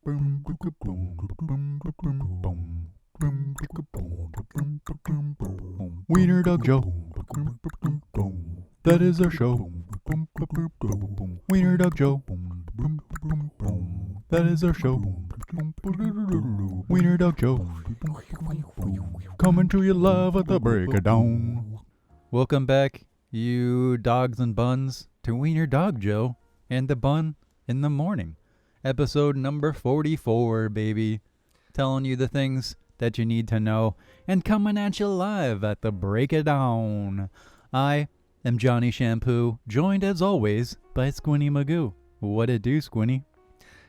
Wiener Dog Joe. That is our show. Wiener Dog Joe. That is our show. Wiener Dog Joe. Coming to you live at the break of dawn. Welcome back, you dogs and buns, to Wiener Dog Joe and the Bun in the Morning. Episode number 44, baby. Telling you the things that you need to know and coming at you live at the break of dawn. I am Johnny Shampoo, joined as always by Squinny Magoo. What it do, Squinny?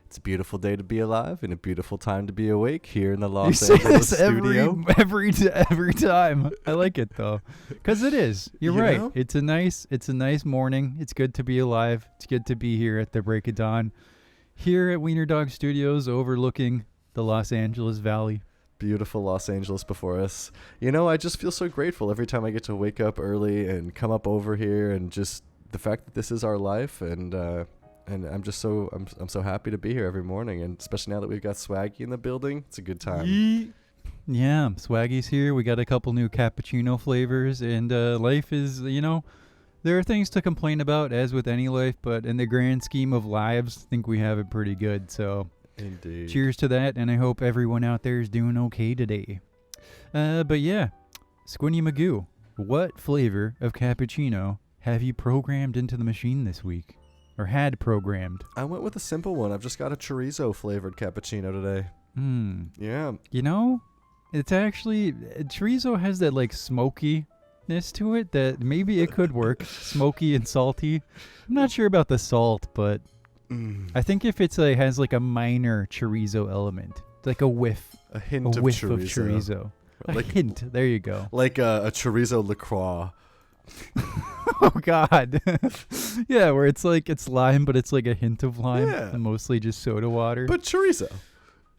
It's a beautiful day to be alive and a beautiful time to be awake here in the Los Angeles studio. Every time. I like it though, because it is. You're right. Know? It's a nice morning. It's good to be alive. It's good to be here at the break of dawn, here at Wiener Dog Studios, overlooking the Los Angeles Valley. Beautiful Los Angeles before us. You know, I just feel so grateful every time I get to wake up early and come up over here, and just the fact that this is our life, and I'm just so I'm so happy to be here every morning, and especially now that we've got Swaggy in the building, it's a good time. Yeah, Swaggy's here. We got a couple new cappuccino flavors, and life is, there are things to complain about, as with any life, but in the grand scheme of lives, I think we have it pretty good. So, indeed. Cheers to that, and I hope everyone out there is doing okay today. But yeah, Squinny Magoo, what flavor of cappuccino have you programmed into the machine this week? Or had programmed? I went with a simple one. I've just got a chorizo flavored cappuccino today. Yeah. You know, it's actually, chorizo has that like smokiness to it that maybe it could work. Smoky and salty. I'm not sure about the salt, but I think if it's has like a minor chorizo element, like a whiff. A hint of chorizo. A hint. There you go. Like a chorizo LaCroix. Oh God. Yeah, where it's lime, but it's like a hint of lime, and mostly just soda water. But chorizo.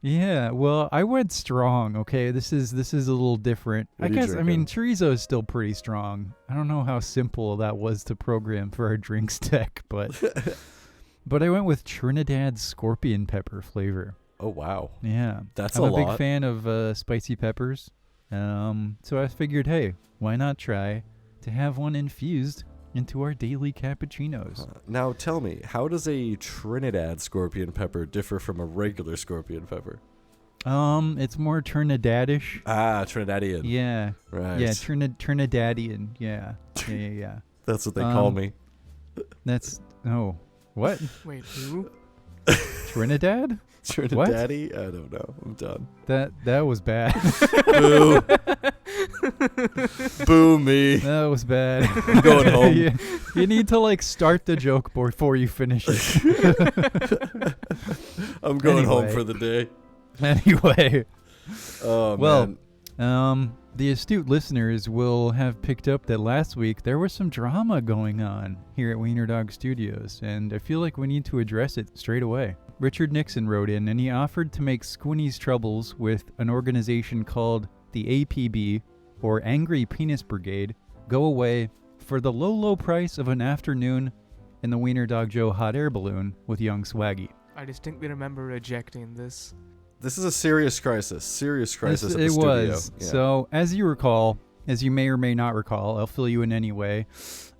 Yeah, well, I went strong. Okay, this is a little different. I guess drinking? I mean chorizo is still pretty strong. I don't know how simple that was to program for our drinks tech, but but I went with Trinidad scorpion pepper flavor. Oh wow. Yeah, that's I'm a a lot. big fan of spicy peppers. So I figured, hey, why not try to have one infused into our daily cappuccinos. Now tell me, how does a Trinidad scorpion pepper differ from a regular scorpion pepper? It's more Trinidadish. Ah, Trinidadian. Yeah. Right. Yeah, Trinidadian. Yeah. Yeah. That's what they call me. What? Wait, who? Trinidad? Trinidaddy? I don't know. I'm done. That was bad. Boo. Boo me. That was bad. I'm going home. You need to start the joke before you finish it. I'm going home for the day. Anyway. Oh, well, man. The astute listeners will have picked up that last week there was some drama going on here at Wiener Dog Studios, and I feel like we need to address it straight away. Richard Nixon wrote in, and he offered to make Squinny's troubles with an organization called the APB, or Angry Penis Brigade, go away for the low price of an afternoon in the Wiener Dog Joe hot air balloon with young Swaggy. I distinctly remember rejecting this. This is a serious crisis. Serious crisis at the studio. It was. Yeah. So, as you may or may not recall, I'll fill you in anyway.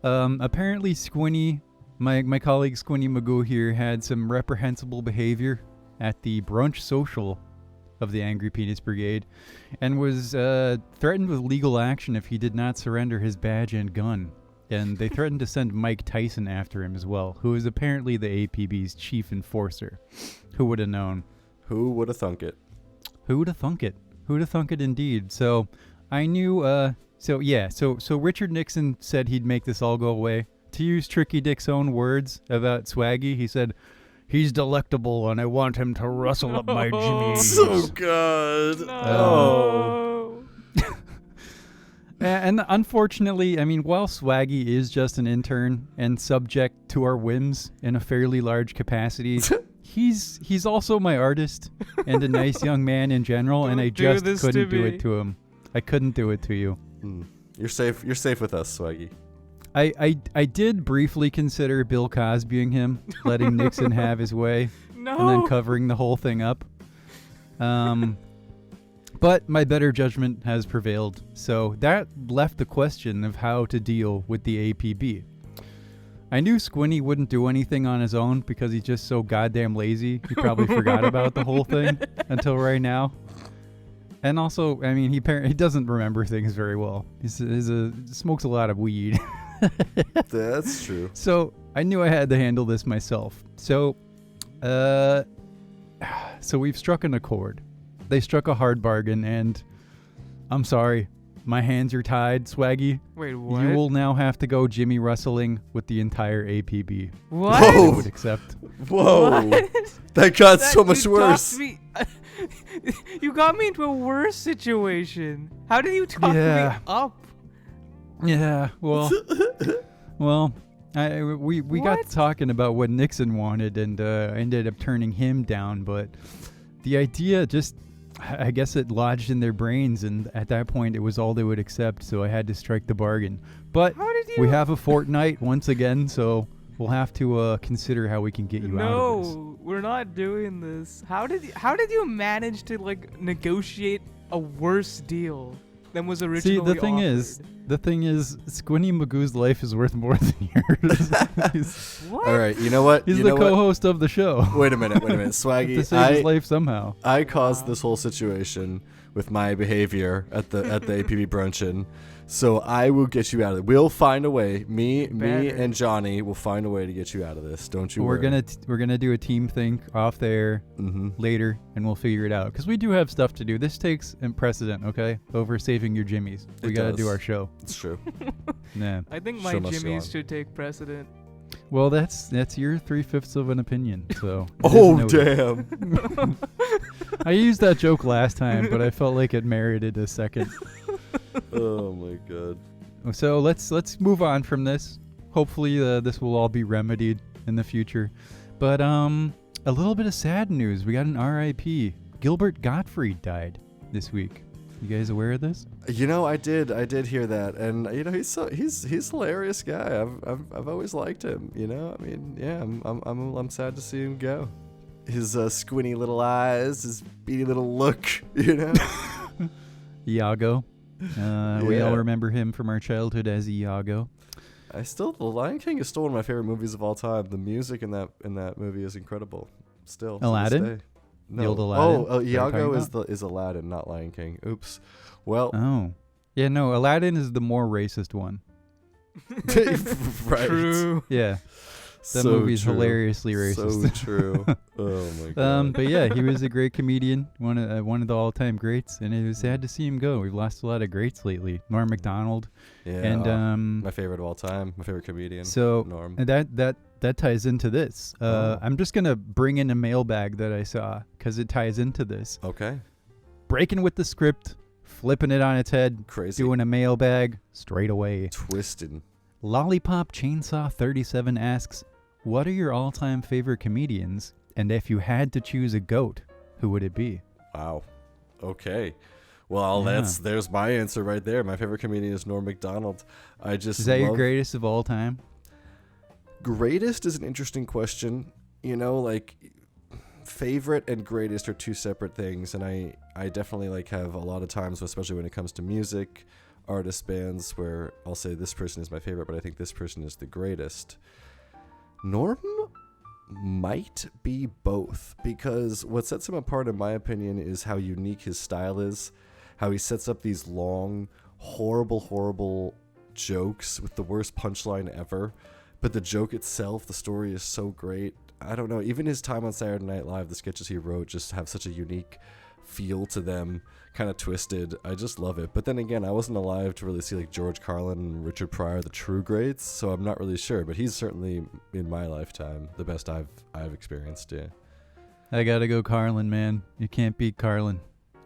Apparently, Squinny, my colleague Squinny Magoo here, had some reprehensible behavior at the brunch social of the Angry Penis Brigade, and was threatened with legal action if he did not surrender his badge and gun. And they threatened to send Mike Tyson after him as well, who is apparently the APB's chief enforcer. Who would have known? Who would have thunk it? Who would have thunk it? Who would have thunk it indeed? So I knew, so Richard Nixon said he'd make this all go away. To use Tricky Dick's own words about Swaggy, he said, "He's delectable and I want him to rustle up my jimmies." So good. No. And unfortunately, I mean, while Swaggy is just an intern and subject to our whims in a fairly large capacity, he's also my artist and a nice young man in general, and I just couldn't do it to him. I couldn't do it to you. You're safe. You're safe with us, Swaggy. I did briefly consider Bill Cosbying him, letting Nixon have his way. No. and then covering the whole thing up. But my better judgment has prevailed, so that left the question of how to deal with the APB. I knew Squinny wouldn't do anything on his own because he's just so goddamn lazy. He probably forgot about the whole thing until right now. And also, I mean, he doesn't remember things very well. He smokes a lot of weed. That's true. So I knew I had to handle this myself. So we've struck an accord. They struck a hard bargain, and I'm sorry, my hands are tied, Swaggy. Wait, what? You will now have to go Jimmie rustling with the entire APB. What? Whoa. I would accept. Whoa. What? That got so much you worse. You got me into a worse situation. How did you talk Yeah. me up? Yeah, well, we got What? to talking about what Nixon wanted, and ended up turning him down. But the idea just, I guess it lodged in their brains, and at that point it was all they would accept. So I had to strike the bargain. But How did you? we have a fortnight once again, so we'll have to consider how we can get you out of this. No, we're not doing this. How did you manage to like negotiate a worse deal than was originally See, the thing is, Squinny Magoo's life is worth more than yours. he's What? All right, you know what? he's You the know what? co-host of the show. Wait a minute, to Swaggy. save his life somehow. I caused this whole situation with my behavior at the APB brunchin', so I will get you out of it. We'll find a way. Me, Better. and Johnny will find a way to get you out of this. Don't you We're worry. gonna do a team think off there Mm-hmm. later, and we'll figure it out. Because we do have stuff to do. This takes precedent, okay, over saving your jimmies. We It gotta does. do our show. It's true. Nah. I think my Show must go jimmies on. should take precedent. Well, that's your 3/5 of an opinion. So. it is Oh noted. damn! I used that joke last time, but I felt like it merited a second. Oh my god. So let's move on from this. Hopefully, this will all be remedied in the future. But a little bit of sad news. We got an R.I.P. Gilbert Gottfried died this week. You guys aware of this? You know, I did hear that, and you know, he's a hilarious guy. I've always liked him. You know, I mean, yeah, I'm sad to see him go. His squinty little eyes, his beady little look. You know. Iago. We Yeah. all remember him from our childhood as Iago. The Lion King is still one of my favorite movies of all time. The music in that movie is incredible. Still. to this Aladdin? day. The No. old Aladdin? Oh, Is that what you're Iago talking is Aladdin, not Lion King. Oops. Well, Oh. Yeah, no, Aladdin is the more racist one. right. True. Yeah. That So movie's true. hilariously So racist. true. Oh my god. But yeah, he was a great comedian, one of the all-time greats, and it was sad to see him go. We've lost a lot of greats lately. Norm Macdonald, Yeah. and my favorite of all time. My favorite comedian. so Norm. and that ties into this. I'm just gonna bring in a mailbag that I saw because it ties into this. Okay. Breaking with the script, flipping it on its head, Crazy. doing a mailbag straight away. Twisted. Lollipop Chainsaw 37 asks, "What are your all-time favorite comedians? And if you had to choose a goat, who would it be?" Wow. Okay. Well, Yeah. there's my answer right there. My favorite comedian is Norm Macdonald. I just Is that your love- greatest of all time? Greatest is an interesting question. You know, like favorite and greatest are two separate things, and I definitely like have a lot of times, especially when it comes to music, artist bands, where I'll say this person is my favorite, but I think this person is the greatest. Norm might be both, because what sets him apart, in my opinion, is how unique his style is, how he sets up these long, horrible jokes with the worst punchline ever. But the joke itself, the story is so great. I don't know, even his time on Saturday Night Live, the sketches he wrote just have such a unique feel to them, kind of twisted. I just love it. But then again, I wasn't alive to really see like George Carlin and Richard Pryor, the true greats, so I'm not really sure. But he's certainly, in my lifetime, the best I've experienced, yeah. I gotta go Carlin, man. You can't beat Carlin.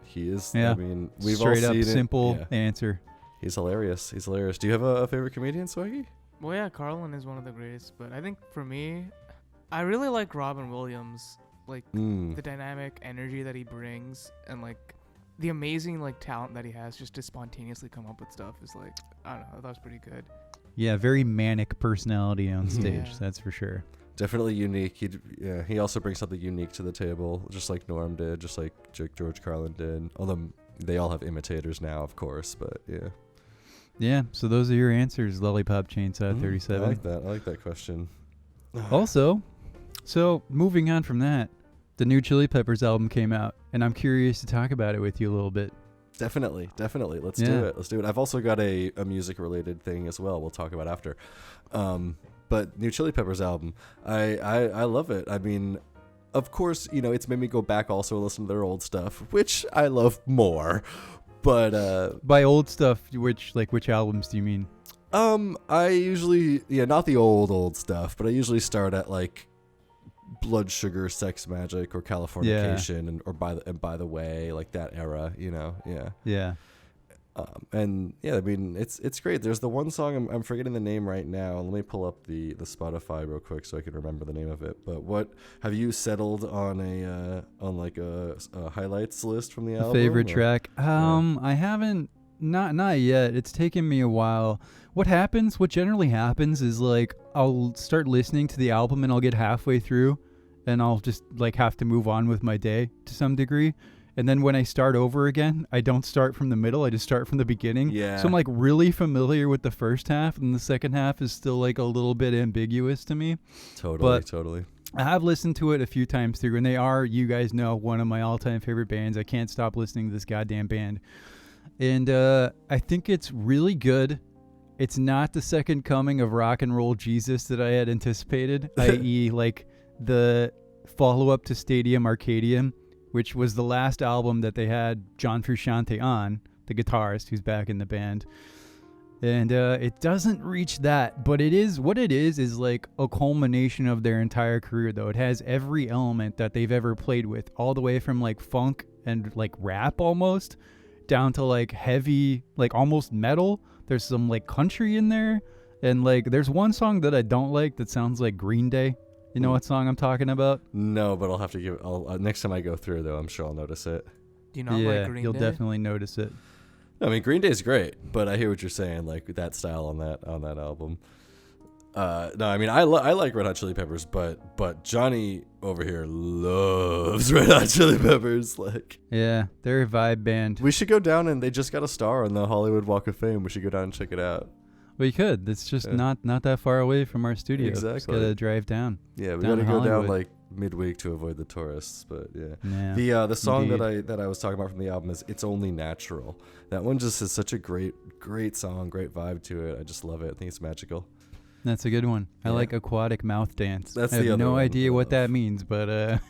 He is, Yeah. I mean, we've Straight all up seen simple it. Yeah. answer. He's hilarious. Do you have a favorite comedian, Swaggy? Well, yeah, Carlin is one of the greatest, but I think for me, I really like Robin Williams. Like the dynamic energy that he brings, and like the amazing like talent that he has just to spontaneously come up with stuff is like, I don't know, that was pretty good. Yeah, very manic personality on stage, Yeah. that's for sure. Definitely unique. He also brings something unique to the table, just like Norm did, just like George Carlin did. Although they all have imitators now, of course, but yeah. Yeah, so those are your answers, Lollipop Chainsaw 37. I like that. I like that question. Also, so moving on from that, the new Chili Peppers album came out, and I'm curious to talk about it with you a little bit. Definitely. Let's do it. I've also got a music-related thing as well. We'll talk about after. But new Chili Peppers album, I love it. I mean, of course, it's made me go back also and listen to their old stuff, which I love more. But by old stuff, which albums do you mean? I usually not the old stuff, but I usually start at like Blood Sugar Sex Magic or Californication or by the way, like that era, yeah. And yeah, I mean it's great. There's the one song I'm forgetting the name right now. Let me pull up the Spotify real quick so I can remember the name of it. But what have you settled on a highlights list from the album? Favorite track? I haven't, not yet. It's taken me a while. What generally happens is like I'll start listening to the album and I'll get halfway through and I'll just like have to move on with my day to some degree. And then when I start over again, I don't start from the middle. I just start from the beginning. Yeah. So I'm like really familiar with the first half, and the second half is still like a little bit ambiguous to me. Totally. I have listened to it a few times through, and they are, you guys know, one of my all-time favorite bands. I can't stop listening to this goddamn band. And I think it's really good. It's not the second coming of rock and roll Jesus that I had anticipated, i.e. like the follow-up to Stadium Arcadium, which was the last album that they had John Frusciante on, the guitarist who's back in the band. And it doesn't reach that, but it is what it is like a culmination of their entire career, though. It has every element that they've ever played with, all the way from like funk and like rap almost, down to like heavy, like almost metal. There's some like country in there, and like there's one song that I don't like that sounds like Green Day. You know what song I'm talking about? No, but I'll have to next time I go through, though, I'm sure I'll notice it. Do you not like Green Day? You'll definitely notice it. I mean, Green Day's great, but I hear what you're saying, like that style on that album. No, I mean, I like Red Hot Chili Peppers, but Johnny over here loves Red Hot Chili Peppers. Like, yeah, they're a vibe band. We should go down, and they just got a star on the Hollywood Walk of Fame. We should go down and check it out. We could. It's just not that far away from our studio. Exactly. Just gotta drive down. Yeah, we gotta go down like midweek to avoid the tourists. But yeah. The song that I was talking about from the album is "It's Only Natural." That one just is such a great song, great vibe to it. I just love it. I think it's magical. That's a good one. I like Aquatic Mouth Dance. That's I have no idea what that means, but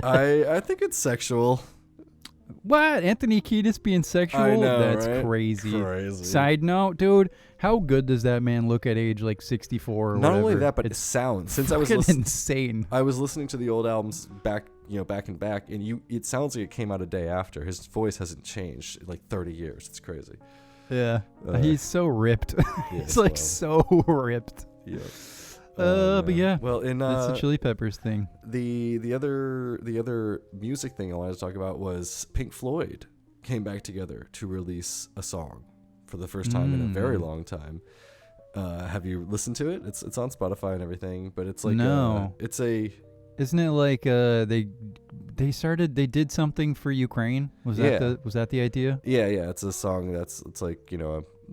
I think it's sexual. What? Anthony Kiedis being sexual? I know, That's right? crazy. Crazy. Side note, dude, how good does that man look at age like 64 or Not whatever? only that, but it's sound. Since insane. I was listening to the old albums back and back, and it sounds like it came out a day after. His voice hasn't changed in like 30 years. It's crazy. Yeah. He's so ripped. He's like so ripped. Yeah. But yeah. Well, that's the Chili Peppers thing. The other music thing I wanted to talk about was Pink Floyd came back together to release a song for the first time in a very long time. Have you listened to it? It's on Spotify and everything, but it's like Isn't it like they did something for Ukraine? Was that the idea? Yeah, it's a song it's like,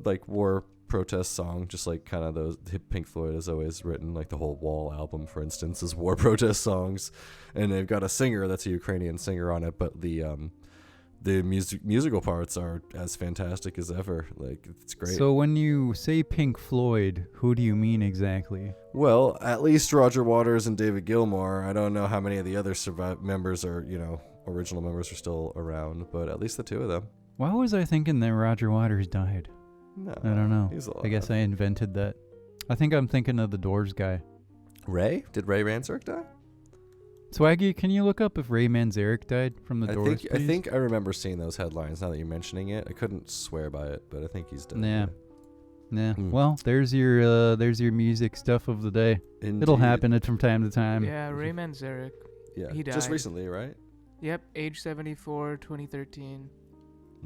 like war protest song, just like kind of those Pink Floyd has always written, like the whole Wall album, for instance, is war protest songs, and they've got a singer that's a Ukrainian singer on it, but the musical parts are as fantastic as ever. Like, it's great. So when you say Pink Floyd, who do you mean exactly? Well, at least Roger Waters and David Gilmour. I don't know how many of the other members are, original members are still around, but at least the two of them. Why was I thinking that Roger Waters died? No, I don't know. He's alive. I guess I invented that. I think I'm thinking of the Doors guy. Ray? Did Ray Manzarek die? Swaggy, can you look up if Ray Manzarek died from the Doors, please? I think I remember seeing those headlines now that you're mentioning it. I couldn't swear by it, but I think he's dead. Yeah. Well, there's your music stuff of the day. Indeed. It'll happen from time to time. Yeah, Ray Manzarek. Yeah, he died. Just recently, right? Yep, age 74, 2013.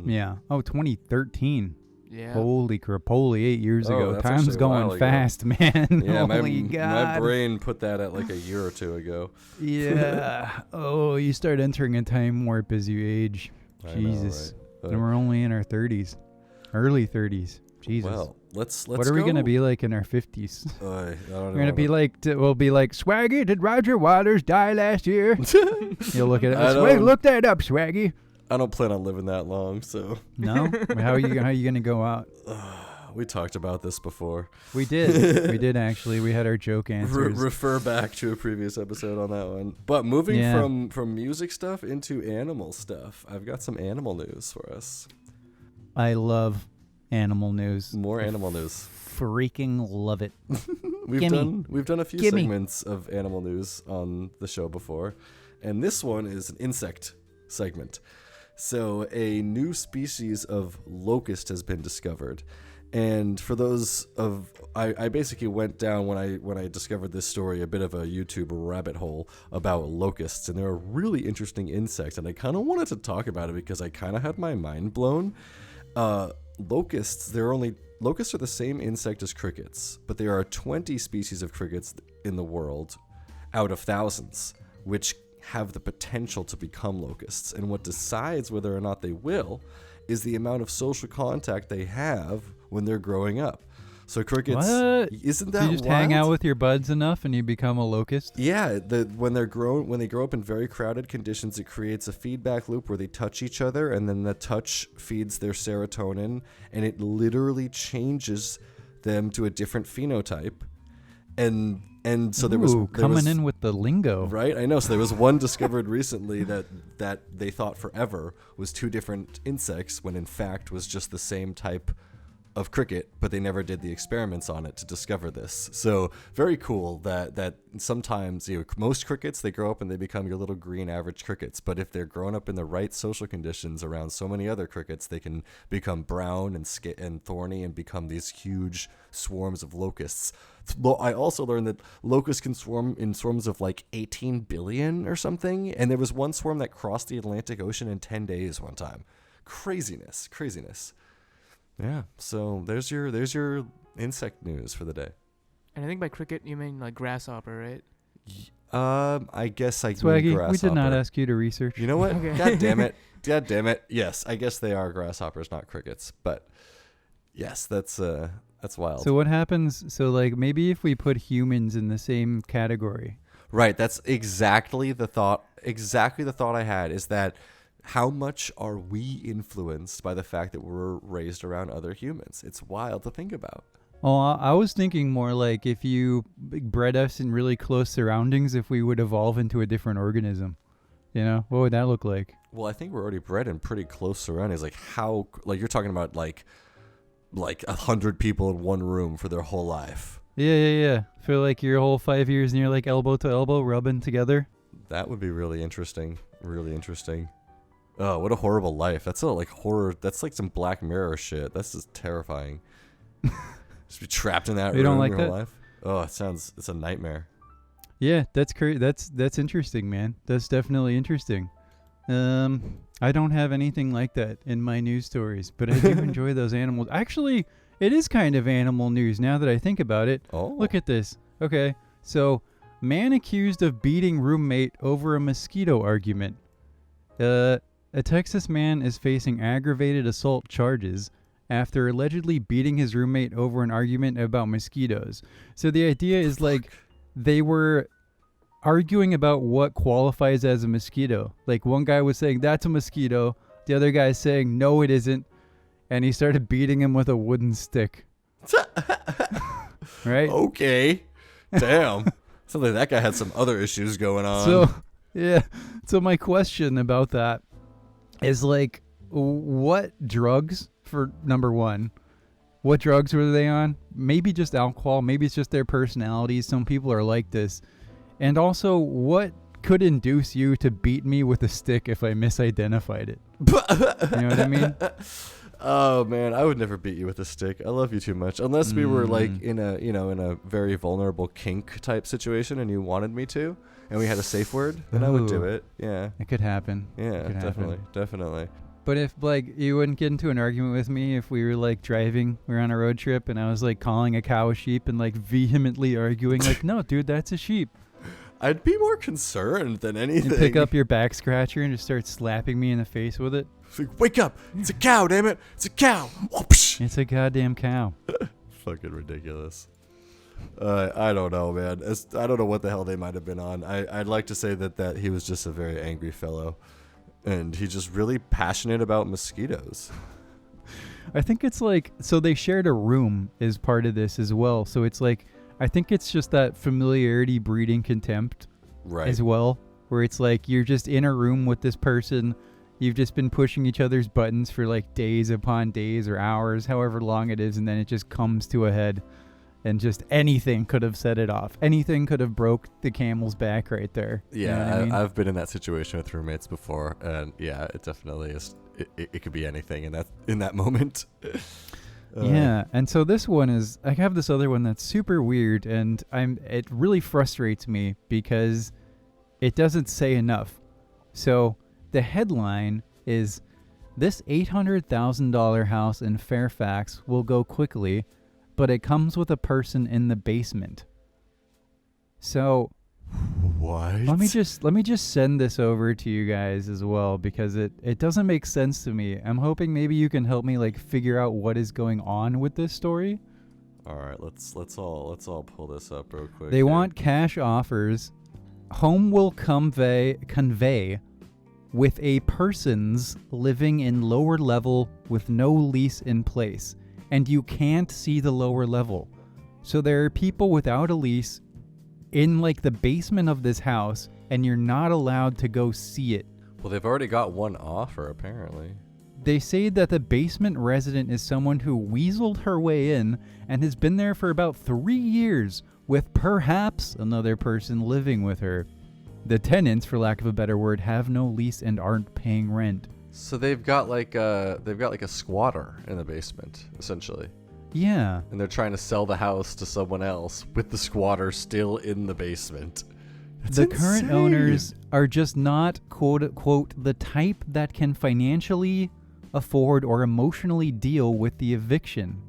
Yeah. Oh, 2013. Yeah. Holy crap! Holy 8 years Oh, ago. that's Time's actually a while going ago. fast, man. Yeah, Holy my God. brain put that at like a year or two ago. Yeah. Oh, you start entering a time warp as you age. I know, Jesus. right? And we're only in our 30s. Early 30s. Jesus. Well, let's what are we going to be like in our 50s? I don't We're going to be like, we'll be like, Swaggy, did Roger Waters die last year? You'll look at it. Swaggy, look that up, Swaggy. I don't plan on living that long, so. No? How are you going to go out? We talked about this before. We did. We did, actually. We had our joke answers. Refer back to a previous episode on that one. But moving from music stuff into animal stuff, I've got some animal news for us. I love animal news. More animal news. Freaking love it. We've done a few segments of animal news on the show before, and this one is an insect segment. So a new species of locust has been discovered. And for those of, I basically went down when I discovered this story a bit of a YouTube rabbit hole about locusts, and they're a really interesting insect, and I kind of wanted to talk about it because I kind of had my mind blown. Locusts are the same insect as crickets, but there are 20 species of crickets in the world out of thousands, which have the potential to become locusts. And what decides whether or not they will is the amount of social contact they have when they're growing up. So crickets, isn't that you just wild? hang out with your buds enough and you become a locust? Yeah, when they grow up in very crowded conditions, it creates a feedback loop where they touch each other, and then the touch feeds their serotonin, and it literally changes them to a different phenotype. And so there was in with the lingo, right? I know. So there was one discovered recently that they thought forever was two different insects, when in fact was just the same type of cricket, but they never did the experiments on it to discover this. So very cool that sometimes, most crickets, they grow up and they become your little green average crickets, but if they're grown up in the right social conditions around so many other crickets, they can become brown and thorny and become these huge swarms of locusts. I also learned that locusts can swarm in swarms of like 18 billion or something, and there was one swarm that crossed the Atlantic Ocean in 10 days one time. Craziness. Yeah, so there's your insect news for the day. And I think by cricket you mean like grasshopper, right? I guess I Swaggy, mean grasshopper. we did not ask you to research. You know what? Okay. God damn it. Yes, I guess they are grasshoppers, not crickets. But yes, that's wild. So what happens? So like maybe if we put humans in the same category. Right, that's exactly the thought I had, is that how much are we influenced by the fact that we're raised around other humans? It's wild to think about. Oh, I was thinking more like if you bred us in really close surroundings, if we would evolve into a different organism. What would that look like? Well, I think we're already bred in pretty close surroundings. Like how, like you're talking about like 100 people in one room for their whole life. Yeah. For like your whole 5 years and you're like elbow to elbow rubbing together. That would be really interesting. Really interesting. Oh, what a horrible life. That's like horror. That's like some Black Mirror shit. That's just terrifying. Just be trapped in that room don't like your whole that? life. Oh, it's a nightmare. Yeah, that's crazy. That's interesting, man. That's definitely interesting. I don't have anything like that in my news stories, but I do enjoy those animals. Actually, it is kind of animal news now that I think about it. Oh. Look at this. Okay, so man accused of beating roommate over a mosquito argument. A Texas man is facing aggravated assault charges after allegedly beating his roommate over an argument about mosquitoes. So the idea is like they were arguing about what qualifies as a mosquito. Like one guy was saying, that's a mosquito. The other guy is saying, no, it isn't. And he started beating him with a wooden stick. Right? Okay. Damn. Sounds like that guy had some other issues going on. So, yeah. So my question about that is like, what drugs, for number one, what drugs were they on? Maybe just alcohol. Maybe it's just their personalities. Some people are like this. And also, what could induce you to beat me with a stick if I misidentified it? You know what I mean? Oh man, I would never beat you with a stick. I love you too much. Unless we were like in a very vulnerable kink type situation and you wanted me to, and we had a safe word, then I would do it. Yeah. It could happen. Yeah, It could definitely, happen. definitely. But if like you wouldn't get into an argument with me if we were like driving, we were on a road trip, and I was like calling a cow a sheep and like vehemently arguing like, no, dude, that's a sheep. I'd be more concerned than anything. You pick up your back scratcher and just start slapping me in the face with it. It's like, wake up! It's a cow, damn it! It's a cow! Whoopsh! It's a goddamn cow. Fucking ridiculous. I don't know, man. I don't know what the hell they might have been on. I'd like to say that he was just a very angry fellow. And he's just really passionate about mosquitoes. I think it's like, so they shared a room as part of this as well. So it's like, I think it's just that familiarity breeding contempt as well. Where it's like, you're just in a room with this person. You've just been pushing each other's buttons for like days upon days or hours, however long it is. And then it just comes to a head. And just anything could have set it off. Anything could have broke the camel's back right there. Yeah, you know what I mean? I've been in that situation with roommates before, and yeah, it definitely is. It could be anything in that moment. Yeah, and so this one is. I have this other one that's super weird, and it really frustrates me because it doesn't say enough. So the headline is, "This $800,000 house in Fairfax will go quickly, but it comes with a person in the basement." So what? let me just send this over to you guys as well, because it doesn't make sense to me. I'm hoping maybe you can help me like figure out what is going on with this story. All right, let's all pull this up real quick. They want cash offers. Home will convey with a person's living in lower level with no lease in place. And you can't see the lower level. So there are people without a lease in like the basement of this house, and you're not allowed to go see it. Well, they've already got one offer, apparently. They say that the basement resident is someone who weaseled her way in and has been there for about 3 years, with perhaps another person living with her. The tenants, for lack of a better word, have no lease and aren't paying rent. So they've got like a squatter in the basement, essentially. Yeah. And they're trying to sell the house to someone else with the squatter still in the basement. That's the insane. current owners are just not, quote unquote, the type that can financially afford or emotionally deal with the eviction.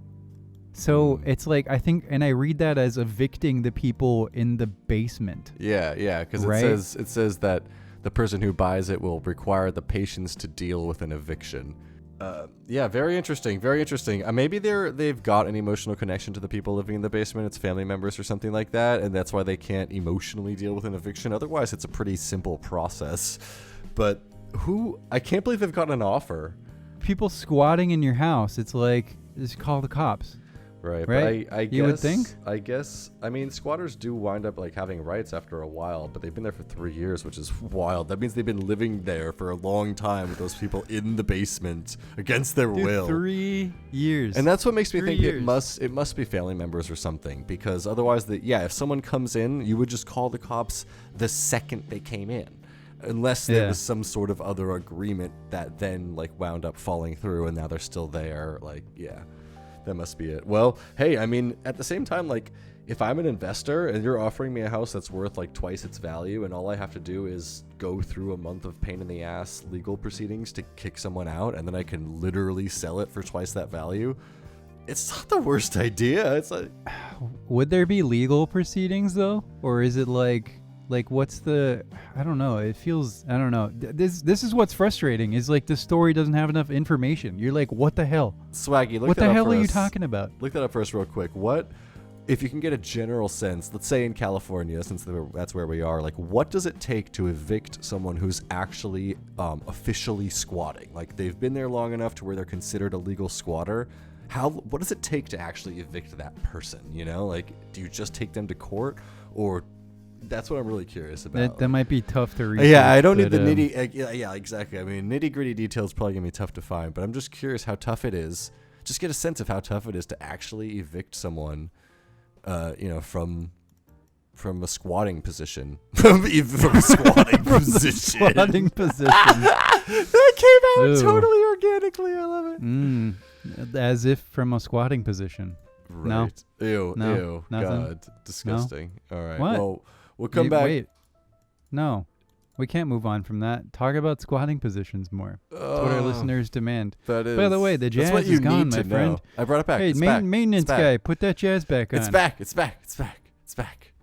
So it's like, I think, and I read that as evicting the people in the basement. Yeah, because it says that the person who buys it will require the patients to deal with an eviction. Yeah, very interesting. Very interesting. Maybe they've got an emotional connection to the people living in the basement. It's family members or something like that, and that's why they can't emotionally deal with an eviction. Otherwise, it's a pretty simple process. But I can't believe they've got an offer. People squatting in your house. It's like, just call the cops. Right. Right? But I guess, you would think? I mean, squatters do wind up like having rights after a while, but they've been there for 3 years, which is wild. That means they've been living there for a long time with those people in the basement against their will. 3 years. And that's what makes me think years. it must be family members or something, because otherwise, if someone comes in, you would just call the cops the second they came in. Unless there was some sort of other agreement that then like wound up falling through and now they're still there. Like, yeah. That must be it. Well, hey, I mean, at the same time, like, if I'm an investor and you're offering me a house that's worth like twice its value and all I have to do is go through a month of pain in the ass legal proceedings to kick someone out and then I can literally sell it for twice that value, it's not the worst idea. It's like, would there be legal proceedings though? Or is it like what's the, I don't know. It feels, I don't know. This is what's frustrating is like the story doesn't have enough information. You're like, what the hell? Swaggy, look what that the up hell for are you us. talking about? Look that up for us real quick. What, if you can get a general sense, let's say in California, since that's where we are, like what does it take to evict someone who's actually officially squatting? Like they've been there long enough to where they're considered a legal squatter. What does it take to actually evict that person? You know, like do you just take them to court, or that's what I'm really curious about. That might be tough to research. Yeah, I don't need the yeah, exactly. I mean, nitty-gritty details probably going to be tough to find, but I'm just curious how tough it is. Just get a sense of how tough it is to actually evict someone, from a squatting position. From a squatting position. Squatting position. That came out Ew. totally organically. I love it. As if from a squatting position. Right. No. Ew. No. Ew. Nothing. God. Disgusting. All right. What? Well, we'll come back. Wait. No. We can't move on from that. Talk about squatting positions more. That's what our listeners demand. That is. By the way, the that's jazz what you is gone, need my to friend. know. I brought it back. Hey, It's back. maintenance It's back. guy, put that jazz back on. It's back. It's back. It's back. It's back.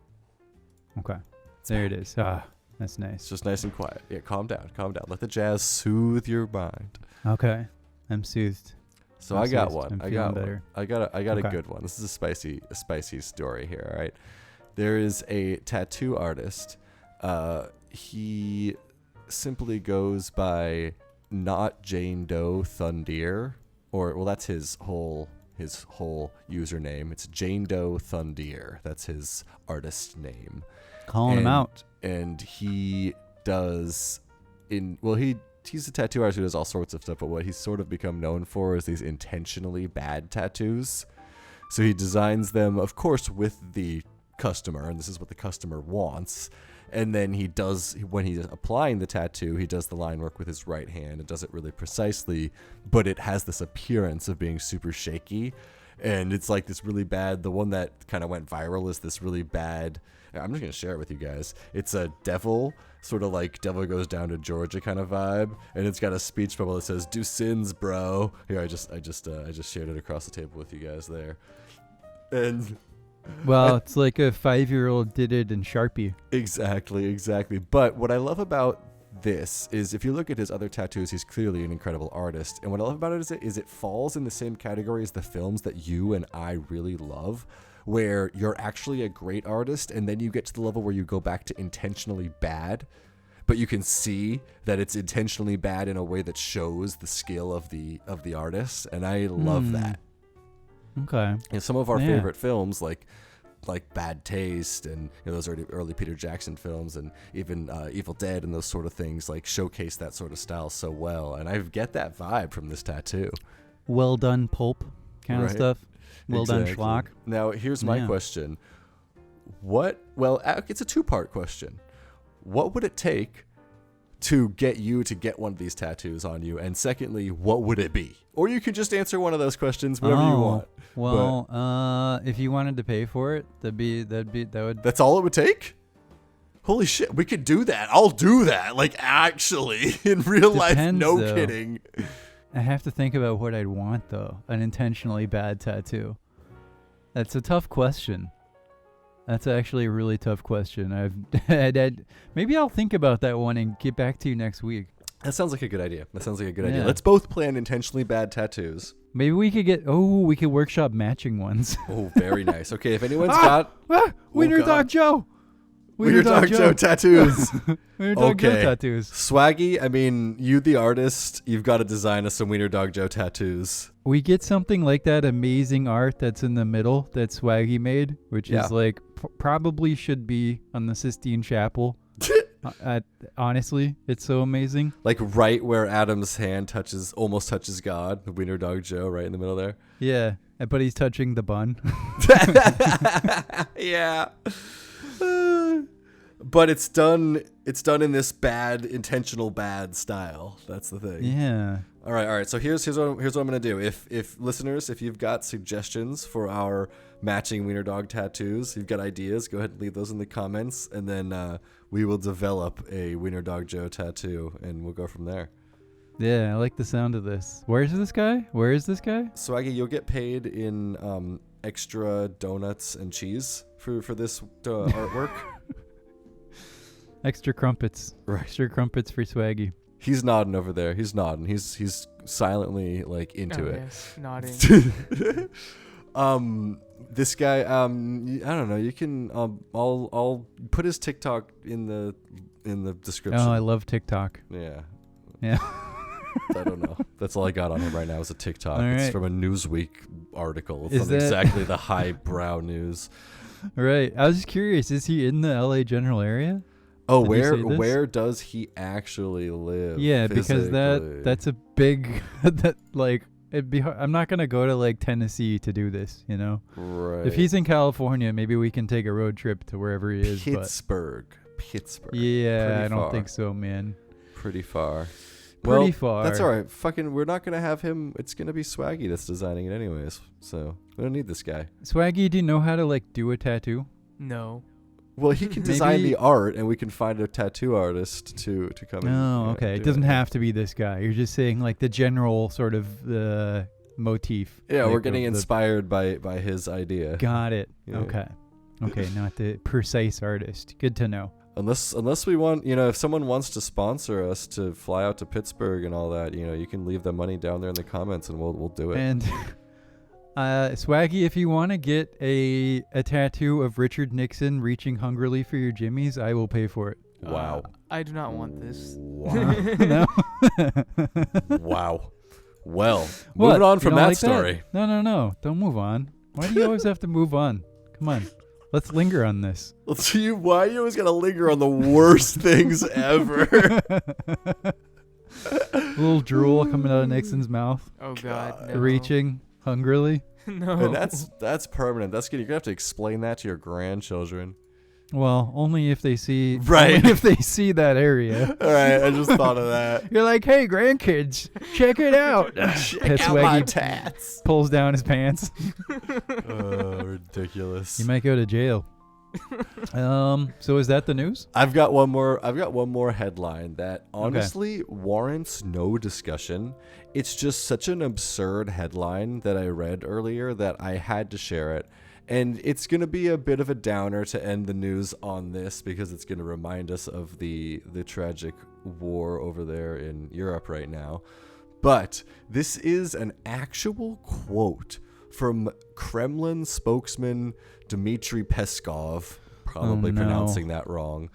Okay. It's There back. it is. Ah, that's It's nice. just nice and quiet. Yeah, calm down. Calm down. Let the jazz soothe your mind. Okay. I'm soothed. So I'm I got soothed. one. I'm I feeling got better. one. I got Okay. a good one. This is a spicy story here, all right? There is a tattoo artist. He simply goes by not Jane Doe Thundeer, or well, that's his whole username. It's Jane Doe Thundeer. That's his artist name. Calling him out. And he does he's a tattoo artist who does all sorts of stuff, but what he's sort of become known for is these intentionally bad tattoos. So he designs them, of course, with the customer, and this is what the customer wants. And then he does, when he's applying the tattoo, he does the line work with his right hand and does it really precisely, but it has this appearance of being super shaky. And it's like this really bad, the one that kind of went viral is this really bad, I'm just going to share it with you guys. It's a devil, sort of like Devil Goes Down to Georgia kind of vibe. And it's got a speech bubble that says, "Do sins, bro." Here, I just shared it across the table with you guys there. And Well, it's like a 5-year-old did it in Sharpie. Exactly. But what I love about this is if you look at his other tattoos, he's clearly an incredible artist. And what I love about it is it falls in the same category as the films that you and I really love, where you're actually a great artist and then you get to the level where you go back to intentionally bad, but you can see that it's intentionally bad in a way that shows the skill of the artist. And I love that. Okay. And some of our Yeah. favorite films, like Bad Taste, and those early Peter Jackson films, and even Evil Dead, and those sort of things, like showcase that sort of style so well. And I get that vibe from this tattoo. Well done pulp kind of Right. stuff. Well Exactly. done schlock. Now here's my Yeah. question. It's a two-part question. What would it take to get you to get one of these tattoos on you? And secondly, what would it be? Or you can just answer one of those questions, whatever you want. Well, if you wanted to pay for it, that would. That's all it would take? Holy shit, we could do that. I'll do that. Like, actually, in real life, Depends, no though. kidding. I have to think about what I'd want though. An intentionally bad tattoo. That's a tough question. That's actually a really tough question. Maybe I'll think about that one and get back to you next week. That sounds like a good idea. Yeah. Let's both plan intentionally bad tattoos. Maybe we could workshop matching ones. Oh, very nice. Okay, if anyone's got Wiener God. Dog Joe. Wiener Dog Joe tattoos. Wiener Dog Joe Okay. tattoos. Swaggy, I mean, you the artist, you've got to design us some Wiener Dog Joe tattoos. We get something like that amazing art that's in the middle that Swaggy made, which Yeah. is like probably should be on the Sistine Chapel. Honestly, it's so amazing. Like right where Adam's hand almost touches God, the Wiener Dog Joe right in the middle there. Yeah, but he's touching the bun. Yeah. But it's done in this bad, intentional bad style. That's the thing. Yeah. All right. So here's what I'm gonna do. If listeners, if you've got suggestions for our matching Wiener Dog tattoos, you've got ideas, go ahead and leave those in the comments, and then we will develop a Wiener Dog Joe tattoo, and we'll go from there. Yeah, I like the sound of this. Where is this guy? Swaggy, you'll get paid in extra donuts and cheese for this artwork. Extra crumpets. Right. Extra crumpets for Swaggy. He's nodding over there. He's nodding. He's silently like into it. Yes, nodding. This guy, I don't know. You can, I'll put his TikTok in the description. Oh, I love TikTok. Yeah. Yeah. I don't know. That's all I got on him right now is a TikTok. All It's right. from a Newsweek article. It's Is not that- exactly the highbrow news. Right. I was just curious. Is he in the LA general area? Oh, Did you say this? where does he actually live? Yeah, because physically? that's a big that like it'd be. I'm not gonna go to like Tennessee to do this. You know. right. If he's in California, maybe we can take a road trip to wherever he is. Pittsburgh. Yeah, Pretty I don't far. think so, man. Pretty far. Pretty Well, far. That's all right. Fucking, we're not gonna have him. It's gonna be Swaggy that's designing it anyways. So we don't need this guy. Swaggy, do you know how to like do a tattoo? No. Well, he can design the art, and we can find a tattoo artist to come. Oh, okay. It doesn't have to be this guy. You're just saying like the general sort of motif. Yeah, like we're getting inspired by his idea. Got it. Yeah. Okay, not the precise artist. Good to know. Unless we want, if someone wants to sponsor us to fly out to Pittsburgh and all that, you can leave the money down there in the comments, and we'll do it. And Swaggy, if you want to get a tattoo of Richard Nixon reaching hungrily for your jimmies, I will pay for it. Wow. I do not want this. Wow. No. Wow. Well, What? moving on You from don't that like story. No. Don't move on. Why do you always have to move on? Come on. Let's linger on this. Let's see why you always gotta linger on the worst things ever. A little drool coming out of Nixon's mouth. Oh God, no. Reaching hungrily. No. And that's permanent. That's good. You're gonna have to explain that to your grandchildren. Well, only if they see Right. only if they see that area. All right, I just thought of that. You're like, hey, grandkids, check it out. Check out my tats. Pulls down his pants. Oh, ridiculous. You might go to jail. So is that the news? I've got one more headline that honestly warrants no discussion. It's just such an absurd headline that I read earlier that I had to share it. And it's going to be a bit of a downer to end the news on this because it's going to remind us of the tragic war over there in Europe right now. But this is an actual quote from Kremlin spokesman Dmitry Peskov, probably pronouncing that wrong.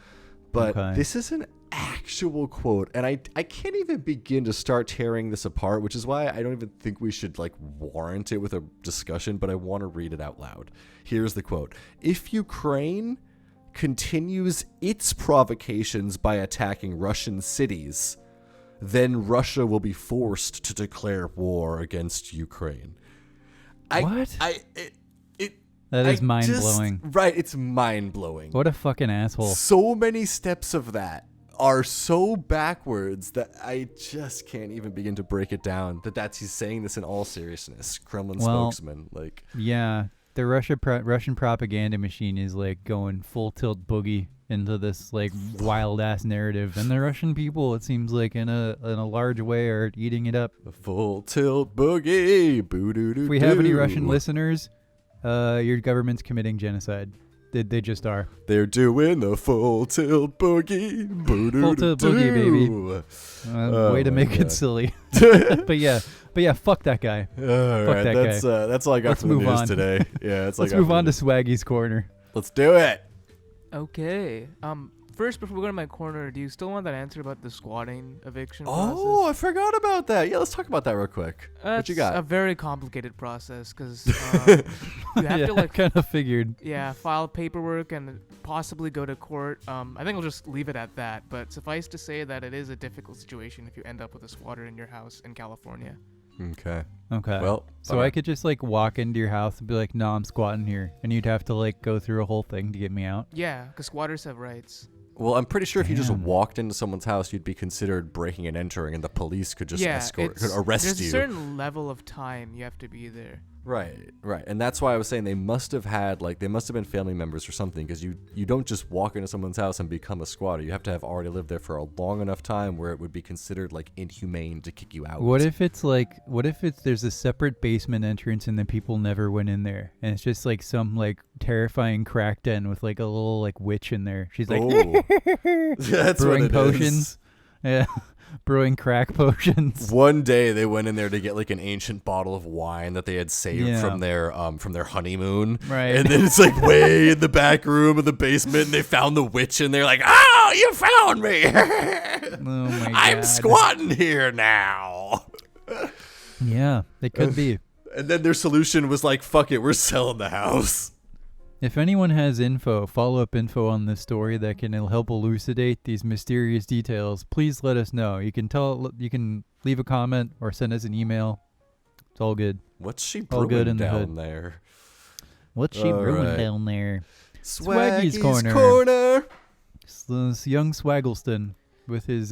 But this is an actual quote, and I can't even begin to start tearing this apart, which is why I don't even think we should warrant it with a discussion, but I want to read it out loud. Here's the quote. If Ukraine continues its provocations by attacking Russian cities, then Russia will be forced to declare war against Ukraine. What? That is mind-blowing. Right, it's mind-blowing. What a fucking asshole. So many steps of that are so backwards that I just can't even begin to break it down. He's saying this in all seriousness. Kremlin spokesman, Yeah, the Russian propaganda machine is going full tilt boogie into this wild ass narrative, and the Russian people, it seems in a large way, are eating it up. The full tilt boogie. Boo-doo-doo-doo. If we have any Russian listeners, your government's committing genocide. They just are. They're doing the full tilt boogie. Full tilt boogie, baby. Way to make it silly. But yeah, fuck that guy. All right, that's all I got Let's from the move news on. today. Yeah, Let's move on to Swaggy's corner. Let's do it. Okay. First, before we go to my corner, do you still want that answer about the squatting eviction process? Oh, I forgot about that. Yeah, let's talk about that real quick. What you got? It's a very complicated process because you have to kind of figured. Yeah, file paperwork and possibly go to court. I think I'll just leave it at that. But suffice to say that it is a difficult situation if you end up with a squatter in your house in California. Okay. Well, so I could just walk into your house and be like, "No, I'm squatting here," and you'd have to go through a whole thing to get me out. Yeah, because squatters have rights. Well, I'm pretty sure if you just walked into someone's house, you'd be considered breaking and entering, and the police could just could arrest there's you. a certain level of time you have to be there. Right. And that's why I was saying they must have had, they must have been family members or something, because you don't just walk into someone's house and become a squatter. You have to have already lived there for a long enough time where it would be considered, inhumane to kick you out. What if there's a separate basement entrance and the people never went in there, and it's just some terrifying crack den with a little witch in there. She's that's brewing what it potions. is. Yeah. Brewing crack potions. One day they went in there to get an ancient bottle of wine that they had saved from their honeymoon. Right. And then it's way in the back room of the basement, and they found the witch, and they're like, "Oh, you found me! Oh my God. I'm squatting here now." Yeah, it could be. And then their solution was fuck it, we're selling the house. If anyone has follow-up info on this story that can help elucidate these mysterious details, please let us know. You can leave a comment or send us an email. It's all good. What's she all good in down the hood. there? What's she brewing down there? Swaggy's corner. This young Swaggleston with his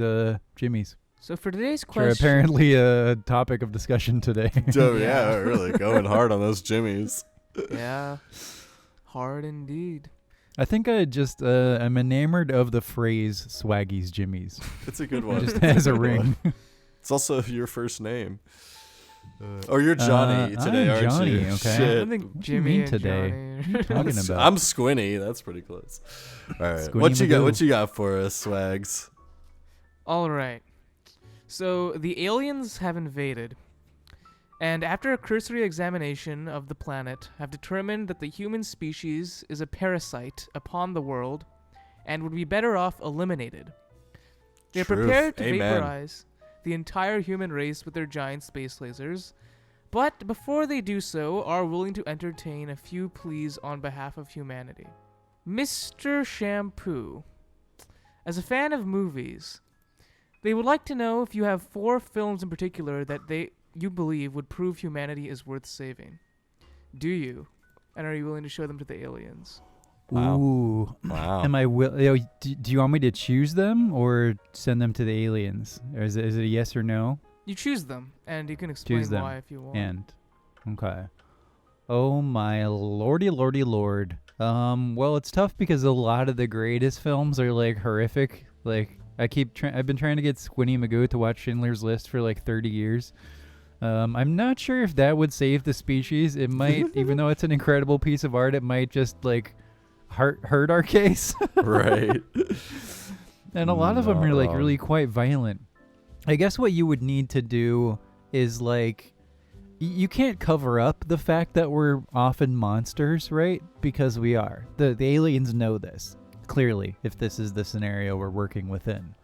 jimmies. So for today's Which are question, apparently a topic of discussion today. Oh yeah, really going hard on those jimmies. yeah, hard indeed. I think I'm enamored of the phrase Swaggy's Jimmies. It's a good one. Just has a ring. It's also your first name. Or you're Johnny today, I'm aren't Johnny, you? okay. Shit. I think What do you Jimmie mean and today? Johnny. Talking about. I'm Squinny. That's pretty close. All right. Squinny What you got? Magoo. What you got for us, Swags? All right. So the aliens have invaded, and after a cursory examination of the planet, have determined that the human species is a parasite upon the world, and would be better off eliminated. They're Truth. prepared to Amen. vaporize the entire human race with their giant space lasers, but before they do so, are willing to entertain a few pleas on behalf of humanity. Mr. Shampoo, as a fan of movies, they would like to know if you have 4 films in particular that you believe would prove humanity is worth saving. Do you? And are you willing to show them to the aliens? Wow. Ooh. Wow. Am I do you want me to choose them or send them to the aliens? Or is it a yes or no? You choose them, and you can explain Choose them. why if you want. And okay. Oh my lordy lord. Well, it's tough because a lot of the greatest films are like horrific. Like I've been trying to get Squinny Magoo to watch Schindler's List for like 30 years. I'm not sure if that would save the species. It might, even though it's an incredible piece of art, it might just like hurt our case. Right. And a lot of them are like really quite violent. I guess what you would need to do is like you can't cover up the fact that we're often monsters, right? Because we are. The aliens know this clearly if this is the scenario we're working within.